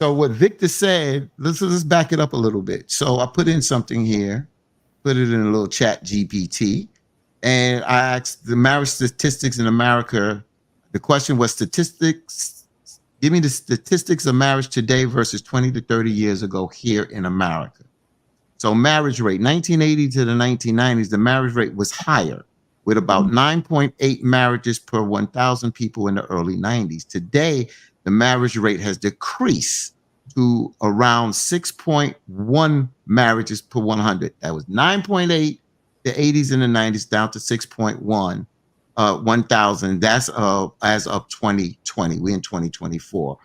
so what Victor said, let's back it up a little bit. So I put in something here, put it in a little chat GPT, and I asked the marriage statistics in America. The question was statistics. Give me the statistics of marriage today versus 20 to 30 years ago here in America. So marriage rate, 1980 to the 1990s, the marriage rate was higher with about 9.8 marriages per 1,000 people in the early 90s. Today, the marriage rate has decreased to around 6.1 marriages per 100. That was 9.8 the 80s and the 90s down to 6.1 1,000. That's as of 2020. We're in 2024.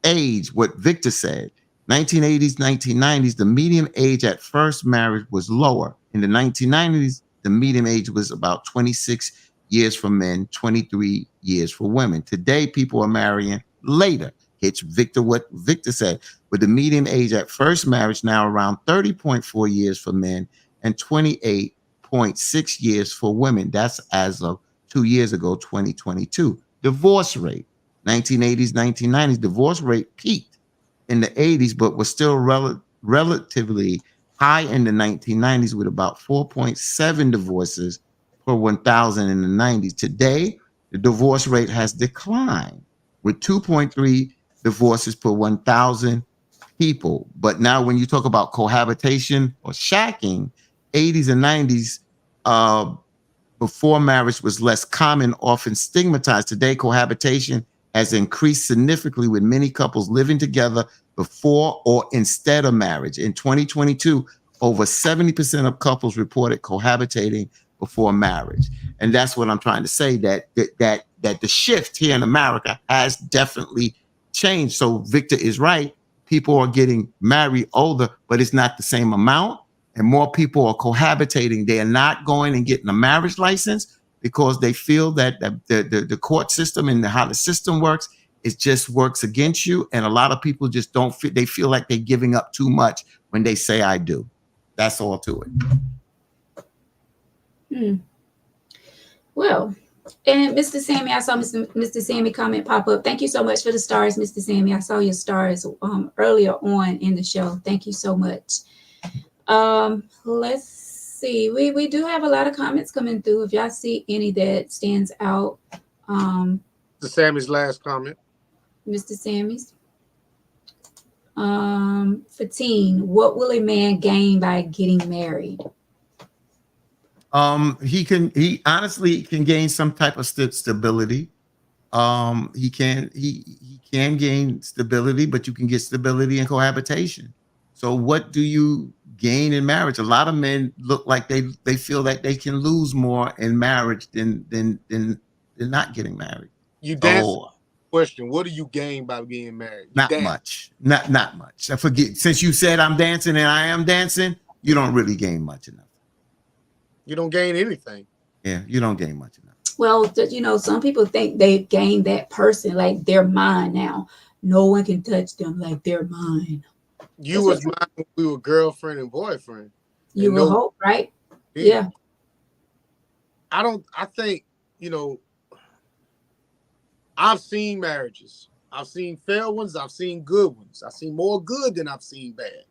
Age, what Victor said, 1980s, 1990s, the median age at first marriage was lower. In the 1990s, the median age was about 26 years for men, 23 years for women. Today, people are marrying later. It's what Victor said, with the median age at first marriage now around 30.4 years for men and 28.6 years for women. That's as of 2 years ago, 2022. Divorce rate, 1980s, 1990s, divorce rate peaked in the 80s, but was still relatively high in the 1990s with about 4.7 divorces per 1,000 in the 90s. Today, the divorce rate has declined with 2.3 divorces per 1,000 people. But now when you talk about cohabitation or shacking, 80s and 90s, before marriage was less common, often stigmatized. Today, cohabitation has increased significantly with many couples living together before or instead of marriage. In 2022, over 70% of couples reported cohabitating before marriage. And that's what I'm trying to say, that the shift here in America has definitely changed. So Victor is right. People are getting married older, but it's not the same amount. And more people are cohabitating. They are not going and getting a marriage license because they feel that the court system and how the system works, it just works against you. And a lot of people just don't feel, they feel like they're giving up too much when they say I do. That's all to it. Well, and Mr. Sammy, I saw Mr. Sammy comment pop up. Thank you so much for the stars, Mr. Sammy. I saw your stars earlier on in the show. Thank you so much. Let's see. We do have a lot of comments coming through. If y'all see any that stands out, Sammy's last comment. Mr. Sammy's. Fatine, what will a man gain by getting married? He honestly can gain some type of stability. He can gain stability, but you can get stability in cohabitation. So what do you gain in marriage? A lot of men look like they feel like they can lose more in marriage than not getting married. You dance. So, question: what do you gain by being married? Not much. Not much. I forget. Since you said I'm dancing and I am dancing, you don't really gain much enough. You don't gain anything. Yeah, you don't gain much enough. Well, some people think they've gained that person, like they're mine now. No one can touch them, like they're mine. You was mine when we were girlfriend and boyfriend. You will hope, right? Yeah. I think, I've seen marriages. I've seen failed ones. I've seen good ones. I've seen more good than I've seen bad.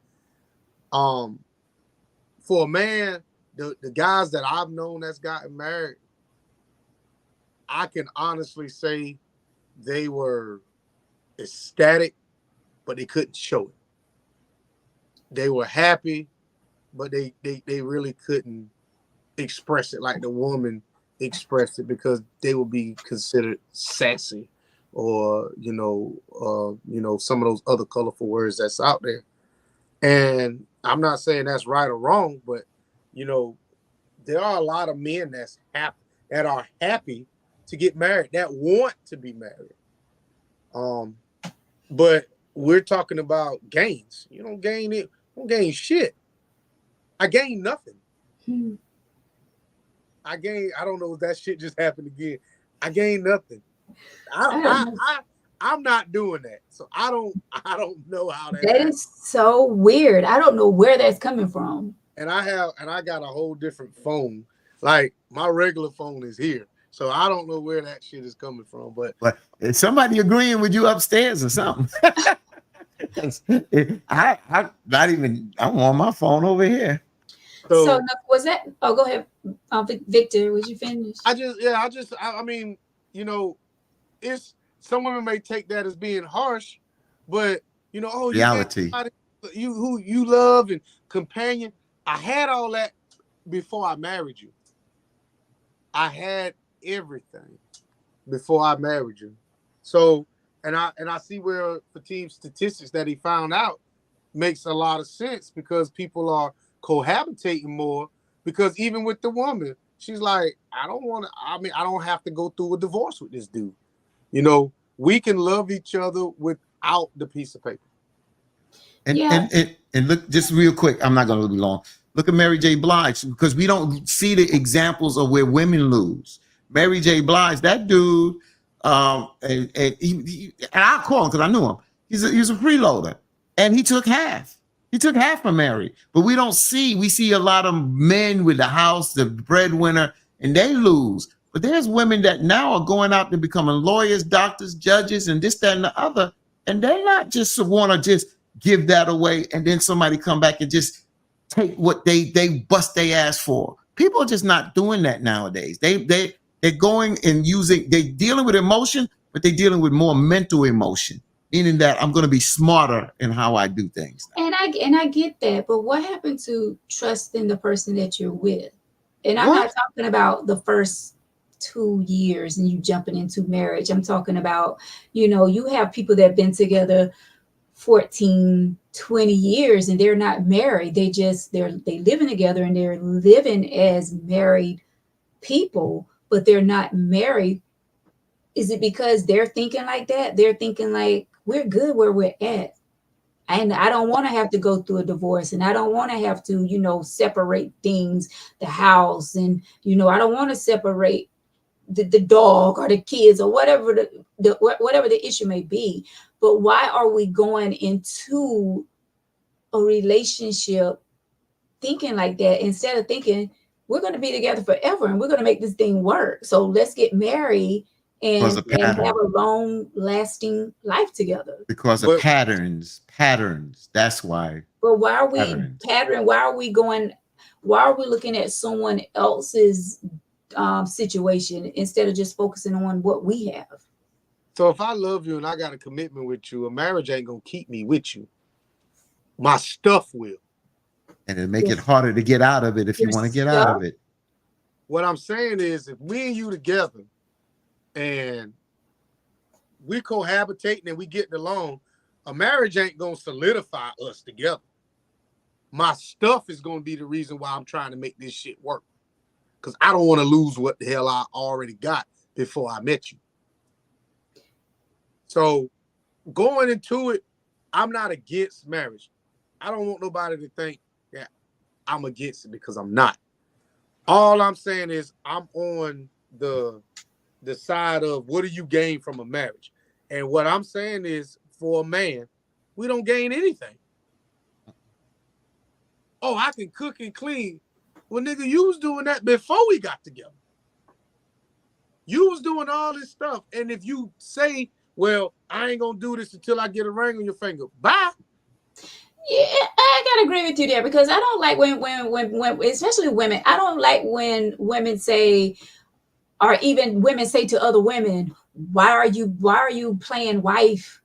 For a man, the guys that I've known that's gotten married, I can honestly say they were ecstatic, but they couldn't show it. They were happy, but they really couldn't express it like the woman expressed it, because they would be considered sassy, or some of those other colorful words that's out there. And I'm not saying that's right or wrong, but there are a lot of men that are happy to get married, that want to be married. But we're talking about gains. You don't gain it. Don't gain shit. I gained nothing. I don't know if that shit just happened again. I gained nothing. I'm not doing that. So I don't know how that happened. Is so weird. I don't know where that's coming from. And I got a whole different phone. Like, my regular phone is here. So I don't know where that shit is coming from. But is somebody agreeing with you upstairs or something? I'm on my phone over here. So was that? Oh, go ahead, Victor. Was you finished? I mean, it's, some women may take that as being harsh, but reality. Who you love and companion. I had all that before I married you. I had everything before I married you. So, and I see where Fatim's statistics that he found out makes a lot of sense, because people are cohabitating more, because even with the woman, she's like, I don't have to go through a divorce with this dude. We can love each other without the piece of paper. And look, just real quick, I'm not going to be long. Look at Mary J. Blige, because we don't see the examples of where women lose. Mary J. Blige, that dude, and I'll call him because I knew him. He's a freeloader, and he took half. He took half from Mary, but we see a lot of men with the house, the breadwinner, and they lose. But there's women that now are going out and becoming lawyers, doctors, judges, and this, that, and the other. And they're not just want to just give that away, and then somebody come back and just take what they bust their ass for. People are just not doing that nowadays. They're going and they're dealing with emotion, but they're dealing with more mental emotion, meaning that I'm going to be smarter in how I do things. And I get that, but what happened to trusting the person that you're with? And I'm not talking about the first 2 years and you jumping into marriage. I'm talking about, you have people that have been together 14, 20 years and they're not married. They living together and they're living as married people, but they're not married. Is it because they're thinking like that? They're thinking like, we're good where we're at. And I don't want to have to go through a divorce, and I don't want to have to, separate things, the house, and, I don't want to separate the dog or the kids or whatever whatever the issue may be. But why are we going into a relationship thinking like that, instead of thinking we're going to be together forever and we're going to make this thing work? So let's get married and have a long lasting life together. Because of patterns. That's why. But why are we why are we looking at someone else's situation instead of just focusing on what we have? So if I love you and I got a commitment with you, a marriage ain't gonna keep me with you. My stuff will. And it'll make it harder to get out of it if you want to get out of it. What I'm saying is, if me and you together and we cohabitating and we getting along, a marriage ain't gonna solidify us together. My stuff is gonna be the reason why I'm trying to make this shit work. Because I don't want to lose what the hell I already got before I met you. So going into it, I'm not against marriage. I don't want nobody to think that I'm against it, because I'm not. All I'm saying is I'm on the side of, what do you gain from a marriage? And what I'm saying is, for a man, we don't gain anything. oh, I can cook and clean. Well, nigga, you was doing that before we got together. You was doing all this stuff. And if you say, well, I ain't gonna do this until I get a ring on your finger, bye. Yeah, I gotta agree with you there because I don't like when especially women. I don't like when women say, or even women say to other women, why are you playing wife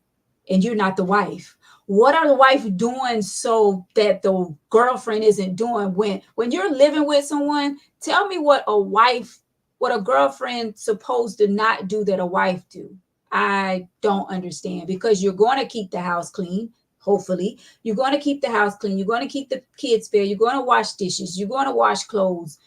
and you're not the wife? What are the wife doing so that the girlfriend isn't doing? When you're living with someone, tell me what a girlfriend supposed to not do that a wife do. I don't understand, because you're going to keep the house clean. Hopefully you're going to keep the house clean. You're going to keep the kids fed. You're going to wash dishes. You're going to wash clothes.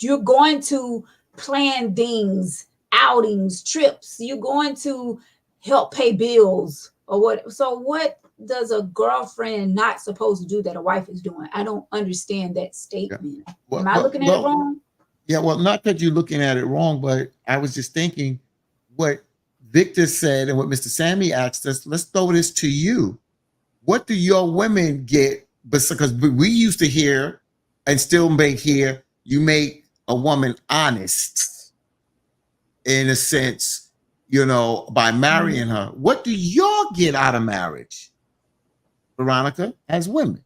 You're going to plan things, outings, trips. You're going to help pay bills or what. So what does a girlfriend not supposed to do that a wife is doing? I don't understand that statement. Well, Am I looking at it wrong? Yeah, well, not that you're looking at it wrong, but I was just thinking what Victor said and what Mr. Sammy asked us. Let's throw this to you. What do your women get? Because we used to hear and still make hear, you make a woman honest in a sense, by marrying her. What do y'all get out of marriage, Veronica, as women?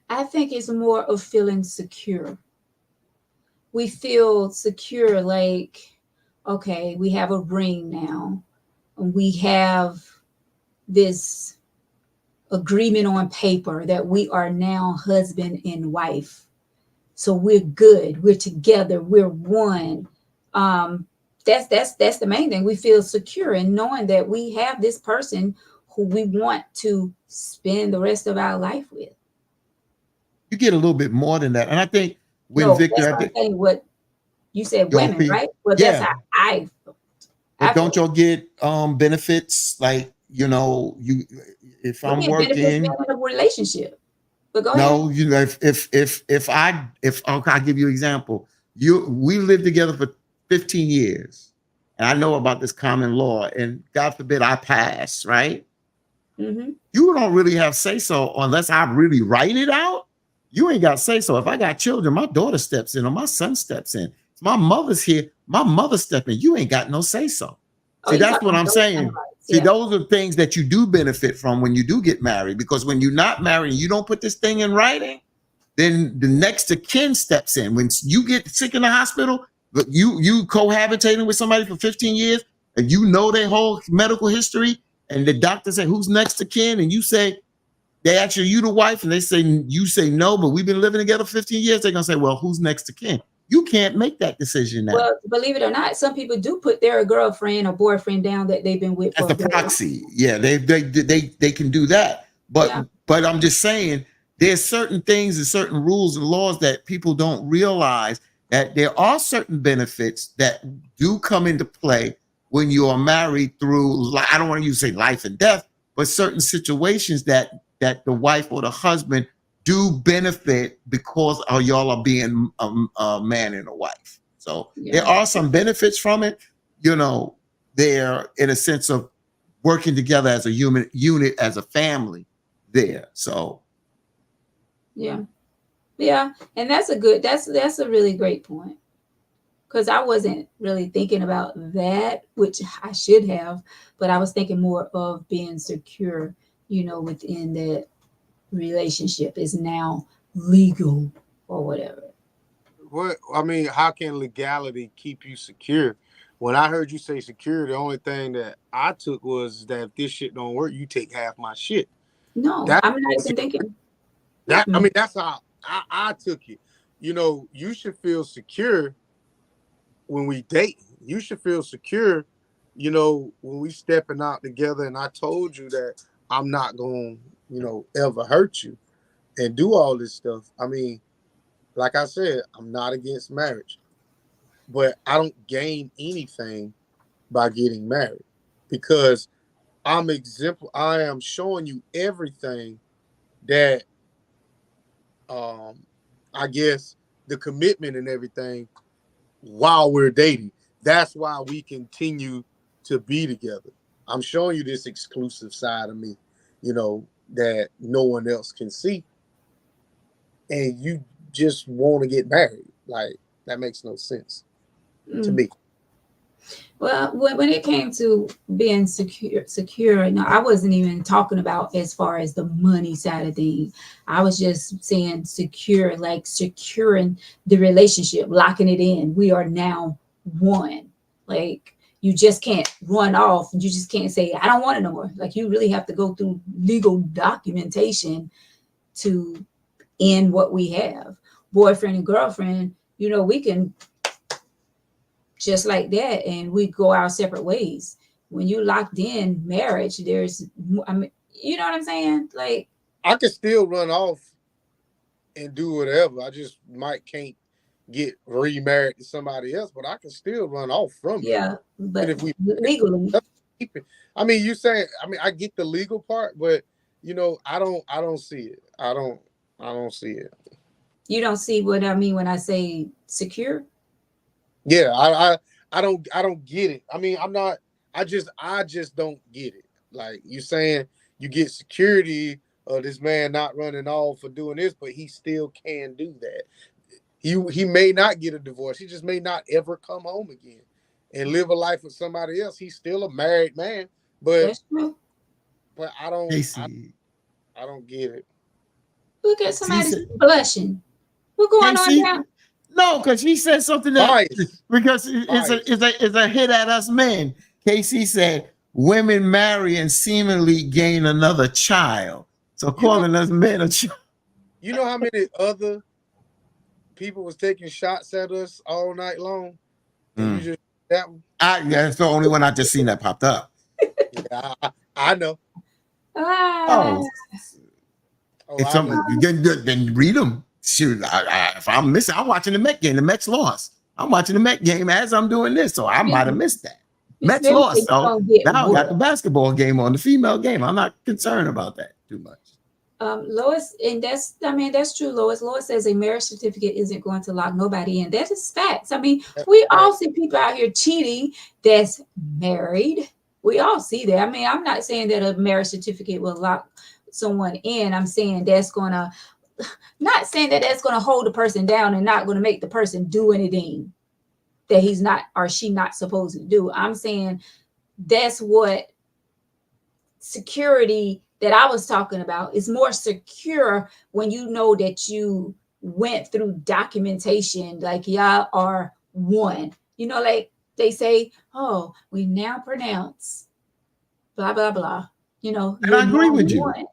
I think it's more of feeling secure. We feel secure, like, okay, we have a ring now. And we have this agreement on paper that we are now husband and wife. So we're good. We're together. We're one. That's the main thing. We feel secure in knowing that we have this person who we want to spend the rest of our life with. You get a little bit more than that. And I think Victor, that's what you said, women, right? Well, that's how But don't y'all get benefits like, if I'm working in a relationship? But go ahead. No, if I'll give you an example. We lived together for 15 years, and I know about this common law, and God forbid I pass, right? Mm-hmm. You don't really have say so unless I really write it out. You ain't got say so. If I got children, my daughter steps in or my son steps in. If my mother's here, my mother step in. You ain't got no say so. See, that's what I'm saying. See, those are things that you do benefit from when you do get married, because when you're not married, you don't put this thing in writing, then the next of kin steps in. When you get sick in the hospital, you cohabitating with somebody for 15 years and you know their whole medical history, and the doctor say, who's next of kin? And you say, they ask you the wife, and you say no, but we've been living together 15 years. They're going to say, well, who's next of kin? You can't make that decision now. Well, believe it or not, some people do put their girlfriend or boyfriend down that they've been with. As the proxy. Yeah, they can do that. But I'm just saying, there's certain things and certain rules and laws that people don't realize, that there are certain benefits that do come into play when you are married through, I don't want to use say life and death, but certain situations that the wife or the husband do benefit because y'all are being a man and a wife. So there are some benefits from it, there in a sense of working together as a human unit, as a family there. So yeah. And that's a really great point, because I wasn't really thinking about that, which I should have, but I was thinking more of being secure, within that relationship is now legal or whatever. How can legality keep you secure? When I heard you say secure, the only thing that I took was that if this shit don't work, you take half my shit. No, I'm not even thinking that. That's how I took it. You should feel secure when we date. You should feel secure, when we stepping out together, and I told you that I'm not going to, ever hurt you and do all this stuff. Like I said, I'm not against marriage, but I don't gain anything by getting married, because I am showing you everything that, I guess, the commitment and everything while we're dating. That's why we continue to be together. I'm showing you this exclusive side of me, that no one else can see. and you just want to get married. Like, that makes no sense to Mm. me. Well, when it came to being secure, no, I wasn't even talking about as far as the money side of things. I was just saying secure, like securing the relationship, locking it in. We are now one. Like you just can't run off. You just can't say, I don't want it no more. Like you really have to go through legal documentation to end what we have. Boyfriend and girlfriend, we can just like that and we go our separate ways. When you locked in marriage, I mean, you know what I'm saying? Like I can still run off and do whatever. I just can't get remarried to somebody else, but I can still run off from you. yeah, And but if we legally, keep it, I mean, you saying, I mean, I get the legal part, but I don't see it. I don't see it. you don't see what I mean when I say secure. Yeah, I don't get it. I mean, I just don't get it. Like you saying you get security of this man not running off for doing this, but he still can do that. He may not get a divorce. He just may not ever come home again and live a life with somebody else. He's still a married man, but That's true. Casey, I don't get it. Look at she somebody said, blushing. What's going on Casey, now? no, because she said something that Bias. because it's a hit at us men. Casey said women marry and seemingly gain another child. So You know, calling us men a child. you know how many other people was taking shots at us all night long, and you just that one. Yeah, it's the only one I just seen that popped up. Yeah, I know. Ah, Oh, Oh, if I something know. then read them. Shoot, if I'm missing, I'm watching the Met game. The Mets lost. I'm watching the Met game as I'm doing this, so I might have missed that. Miss Mets Mary said lost, you so gonna get now I got the what? basketball game on, the female game. I'm not concerned about that too much. Lois, and that's true, Lois. Lois says a marriage certificate isn't going to lock nobody in. That is facts. I mean, we all see people out here cheating that's married. We all see that. I mean, I'm not saying that a marriage certificate will lock someone in. I'm saying not saying that that's gonna hold the person down and not gonna make the person do anything that he's not or she not supposed to do. I'm saying that's what security that I was talking about is more secure when you know that you went through documentation, like y'all are one. Like they say, oh, we now pronounce blah blah blah. And I You're agree now with you. one.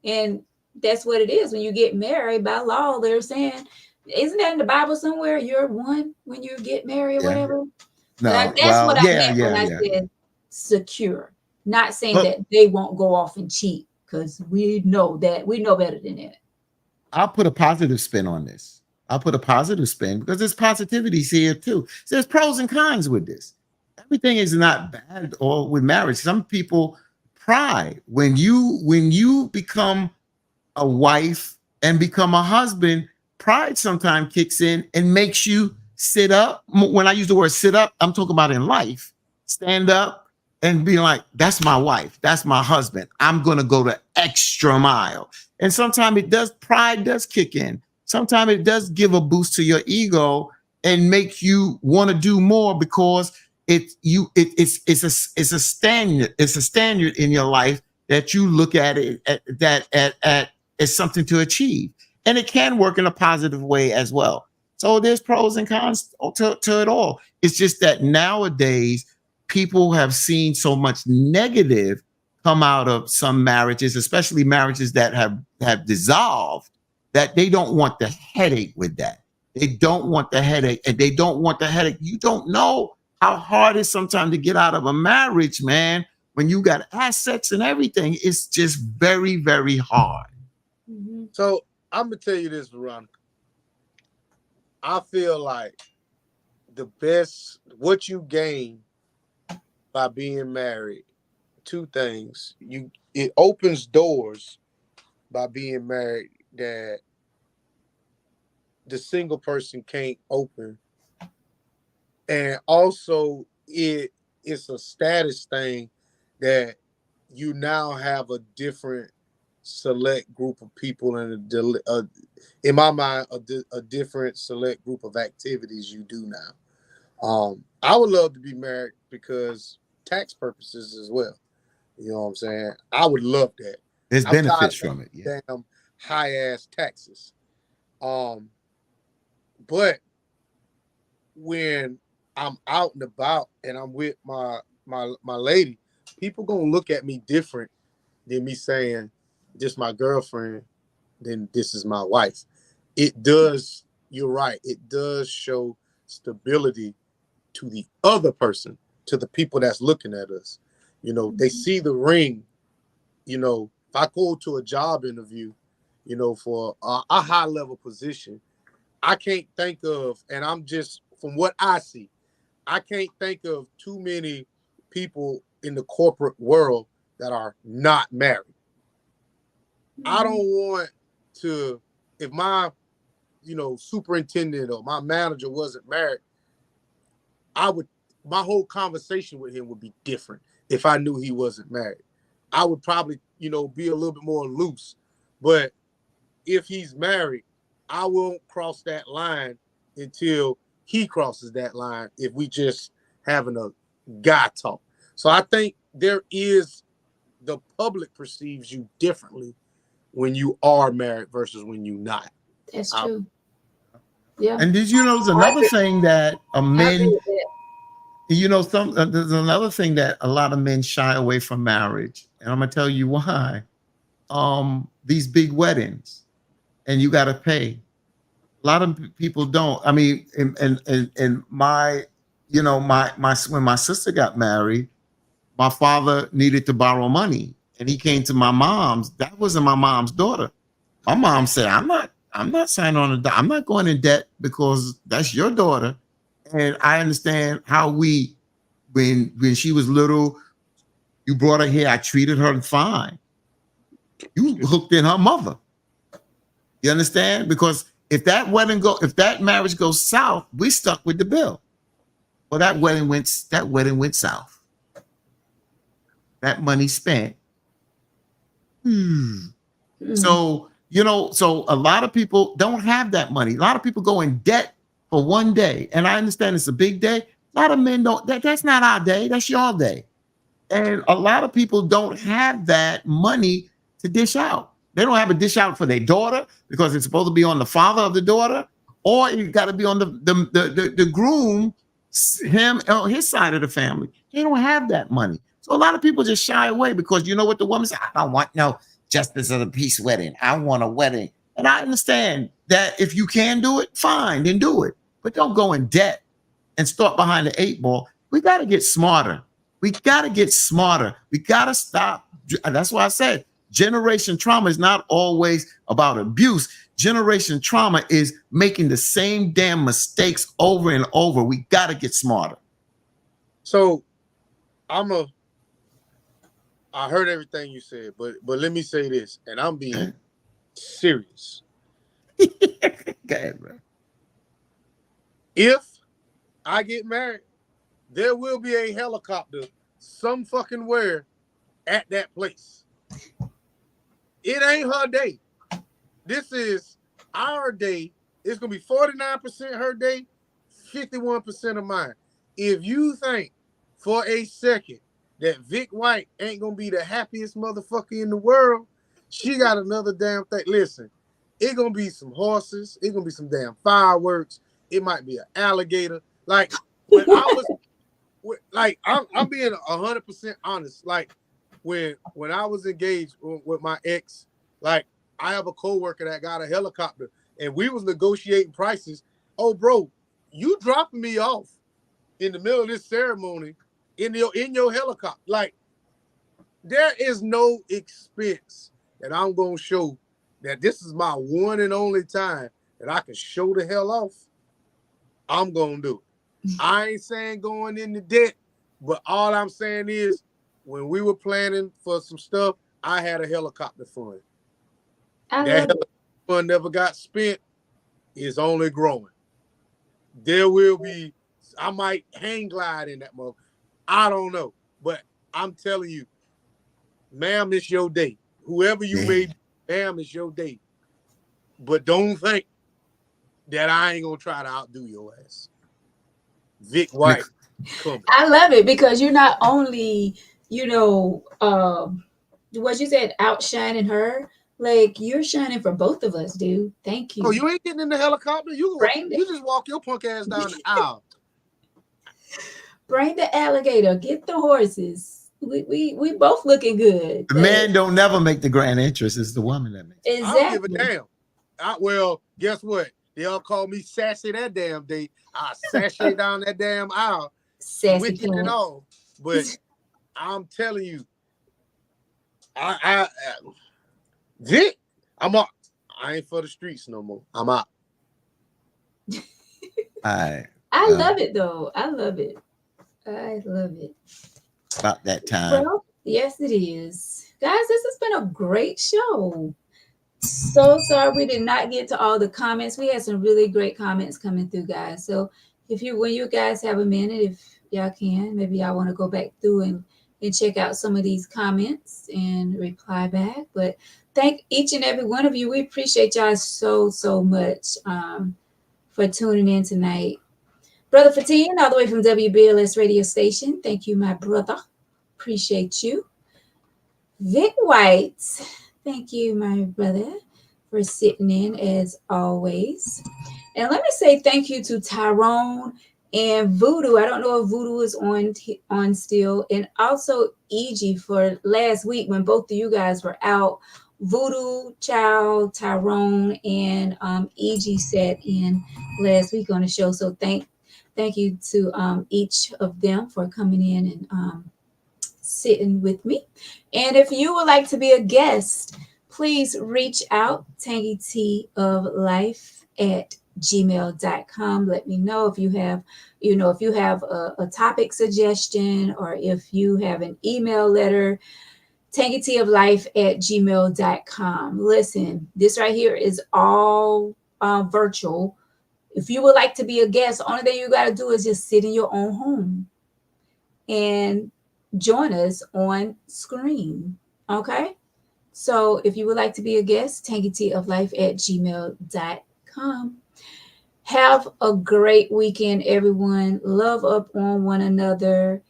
And that's what it is. When you get married by law, they're saying, isn't that in the Bible somewhere? You're one when you get married or Yeah. whatever. No. That's Well, what I yeah, meant when yeah, I yeah. said secure. Not saying But that they won't go off and cheat, because we know better than that. I'll put a positive spin on this. I'll put a positive spin because there's positivities here too. So there's pros and cons with this. Everything is not bad or with marriage. Some people pride when you become a wife and become a husband, pride sometimes kicks in and makes you sit up. When I use the word sit up, I'm talking about in life. Stand up and be like, that's my wife, that's my husband. I'm gonna go the extra mile. And sometimes pride does kick in. Sometimes it does give a boost to your ego and make you want to do more because it's a standard in your life that you look at it at as something to achieve. And it can work in a positive way as well. So there's pros and cons to it all. It's just that nowadays people have seen so much negative come out of some marriages, especially marriages that have dissolved, that they don't want the headache with that. They don't want the headache, and they don't want the headache. You don't know how hard it is sometimes to get out of a marriage, man. When you got assets and everything, it's just very, very hard. Mm-hmm. So I'm gonna tell you this, Veronica. I feel like what you gain by being married, two things. It opens doors by being married that the single person can't open. And also it's a status thing that you now have a different select group of people and in my mind, a different select group of activities you do now. I would love to be married because tax purposes as well. You know what I'm saying? I would love that. There's I'm tired benefits of from it. Yeah. damn high ass taxes. But when I'm out and about and I'm with my lady, people gonna look at me different than me saying this my girlfriend, then this is my wife. It does, you're right, it does show stability to the other person, to the people that's looking at us. You know, they see the ring. You know, if I go to a job interview, you know, for a high level position, I can't think of, and I'm just from what I see, I can't think of too many people in the corporate world that are not married. I don't want to, if my, you know, superintendent or my manager wasn't married, my whole conversation with him would be different if I knew he wasn't married. I would probably, you know, be a little bit more loose. But if he's married, I won't cross that line until he crosses that line if we just having a guy talk. So I think there is, the public perceives you differently when you are married versus when you're not. That's true. Yeah. And did you know there's another thing that men, that. you know, there's another thing that a lot of men shy away from marriage, and I'm gonna tell you why. These big weddings, and you got to pay. A lot of people don't. I mean, in my, you know, my when my sister got married, my father needed to borrow money, and he came to my mom's. That wasn't my mom's daughter. My mom said, I'm not signing on I'm not going in debt because that's your daughter. And I understand how when she was little, you brought her here, I treated her fine. You hooked in her mother. You understand? Because if that marriage goes south, we stuck with the bill. Well, that wedding went south. That money spent. So, you know, so a lot of people don't have that money. A lot of people go in debt for one day. And I understand it's a big day. A lot of men don't, that's not our day, that's your day. And a lot of people don't have that money to dish out. They don't have a dish out for their daughter because it's supposed to be on the father of the daughter, or you got to be on the groom, him or his side of the family. They don't have that money. So a lot of people just shy away because you know what the woman said, I don't want no justice of the peace wedding. I want a wedding. And I understand that if you can do it, fine, then do it. But don't go in debt and start behind the 8 ball. We got to get smarter. We got to get smarter. We got to stop. That's why I said generation trauma is not always about abuse. Generation trauma is making the same damn mistakes over and over. We got to get smarter. So I heard everything you said, but let me say this, and I'm being serious. Go ahead, bro. If I get married, there will be a helicopter some fucking where at that place. It ain't her day. This is our day. It's going to be 49% her day, 51% of mine. If you think for a second that Vic White ain't going to be the happiest motherfucker in the world, she got another damn thing. Listen, it's going to be some horses. It's going to be some damn fireworks. It might be an alligator. Like, when I was, like, I'm being 100% honest. Like, when I was engaged with my ex, like, I have a coworker that got a helicopter, and we was negotiating prices. Oh, bro, you dropping me off in the middle of this ceremony in your helicopter. Like, there is no expense that I'm gonna show that this is my one and only time that I can show the hell off. I'm gonna do it. I ain't saying going into debt, but all I'm saying is when we were planning for some stuff, I had a helicopter fund. That helicopter fund never got spent. It's only growing. There will be, I might hang glide in that mother. I don't know. But I'm telling you, ma'am, it's your day. Whoever you may be, Damn, it's your day. But don't think that I ain't gonna try to outdo your ass. Vic White coming. I love it because you're not only, what you said, outshining her, like you're shining for both of us, dude. Thank you. Oh, you ain't getting in the helicopter? You just walk your punk ass down the aisle. Bring the alligator, get the horses. We both looking good. The man don't never make the grand entrance. It's the woman that makes it. Exactly. I don't give a damn. Well, guess what? They all call me sassy that damn day. I sashay down that damn aisle. Sassy With it and all. But I'm telling you, Vic, I'm out. I ain't for the streets no more. I'm out. I love it though. I love it. About that time. Well, yes, it is. Guys, this has been a great show. So sorry we did not get to all the comments. We had some really great comments coming through, guys. So when you guys have a minute, if y'all can, maybe y'all want to go back through and check out some of these comments and reply back. But thank each and every one of you. We appreciate y'all so much for tuning in tonight. Brother Fatine, all the way from WBLS radio station. Thank you, my brother. Appreciate you. Vic White, thank you, my brother, for sitting in as always. And let me say thank you to Tyrone and Voodoo. I don't know if Voodoo is on still. And also EG for last week when both of you guys were out. Voodoo, Child, Tyrone, and EG sat in last week on the show. So thank you to each of them for coming in and sitting with me. And if you would like to be a guest, please reach out, tangytoflife@gmail.com. Let me know if you have, a topic suggestion, or if you have an email letter, tangytoflife@gmail.com. Listen, this right here is all virtual. If you would like to be a guest, only thing you got to do is just sit in your own home and join us on screen. Okay? So if you would like to be a guest, tangytoflife@gmail.com. Have a great weekend, everyone. Love up on one another.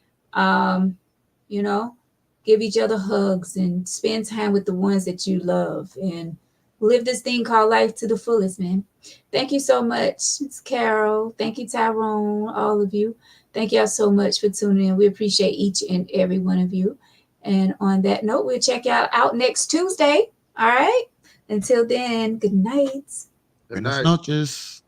Give each other hugs and spend time with the ones that you love and live this thing called life to the fullest, man. Thank you so much. It's Carol. Thank you, Tyrone, all of you. Thank y'all so much for tuning in. We appreciate each and every one of you. And on that note, we'll check y'all out next Tuesday. All right. Until then, good night. Good Buenas night. noches.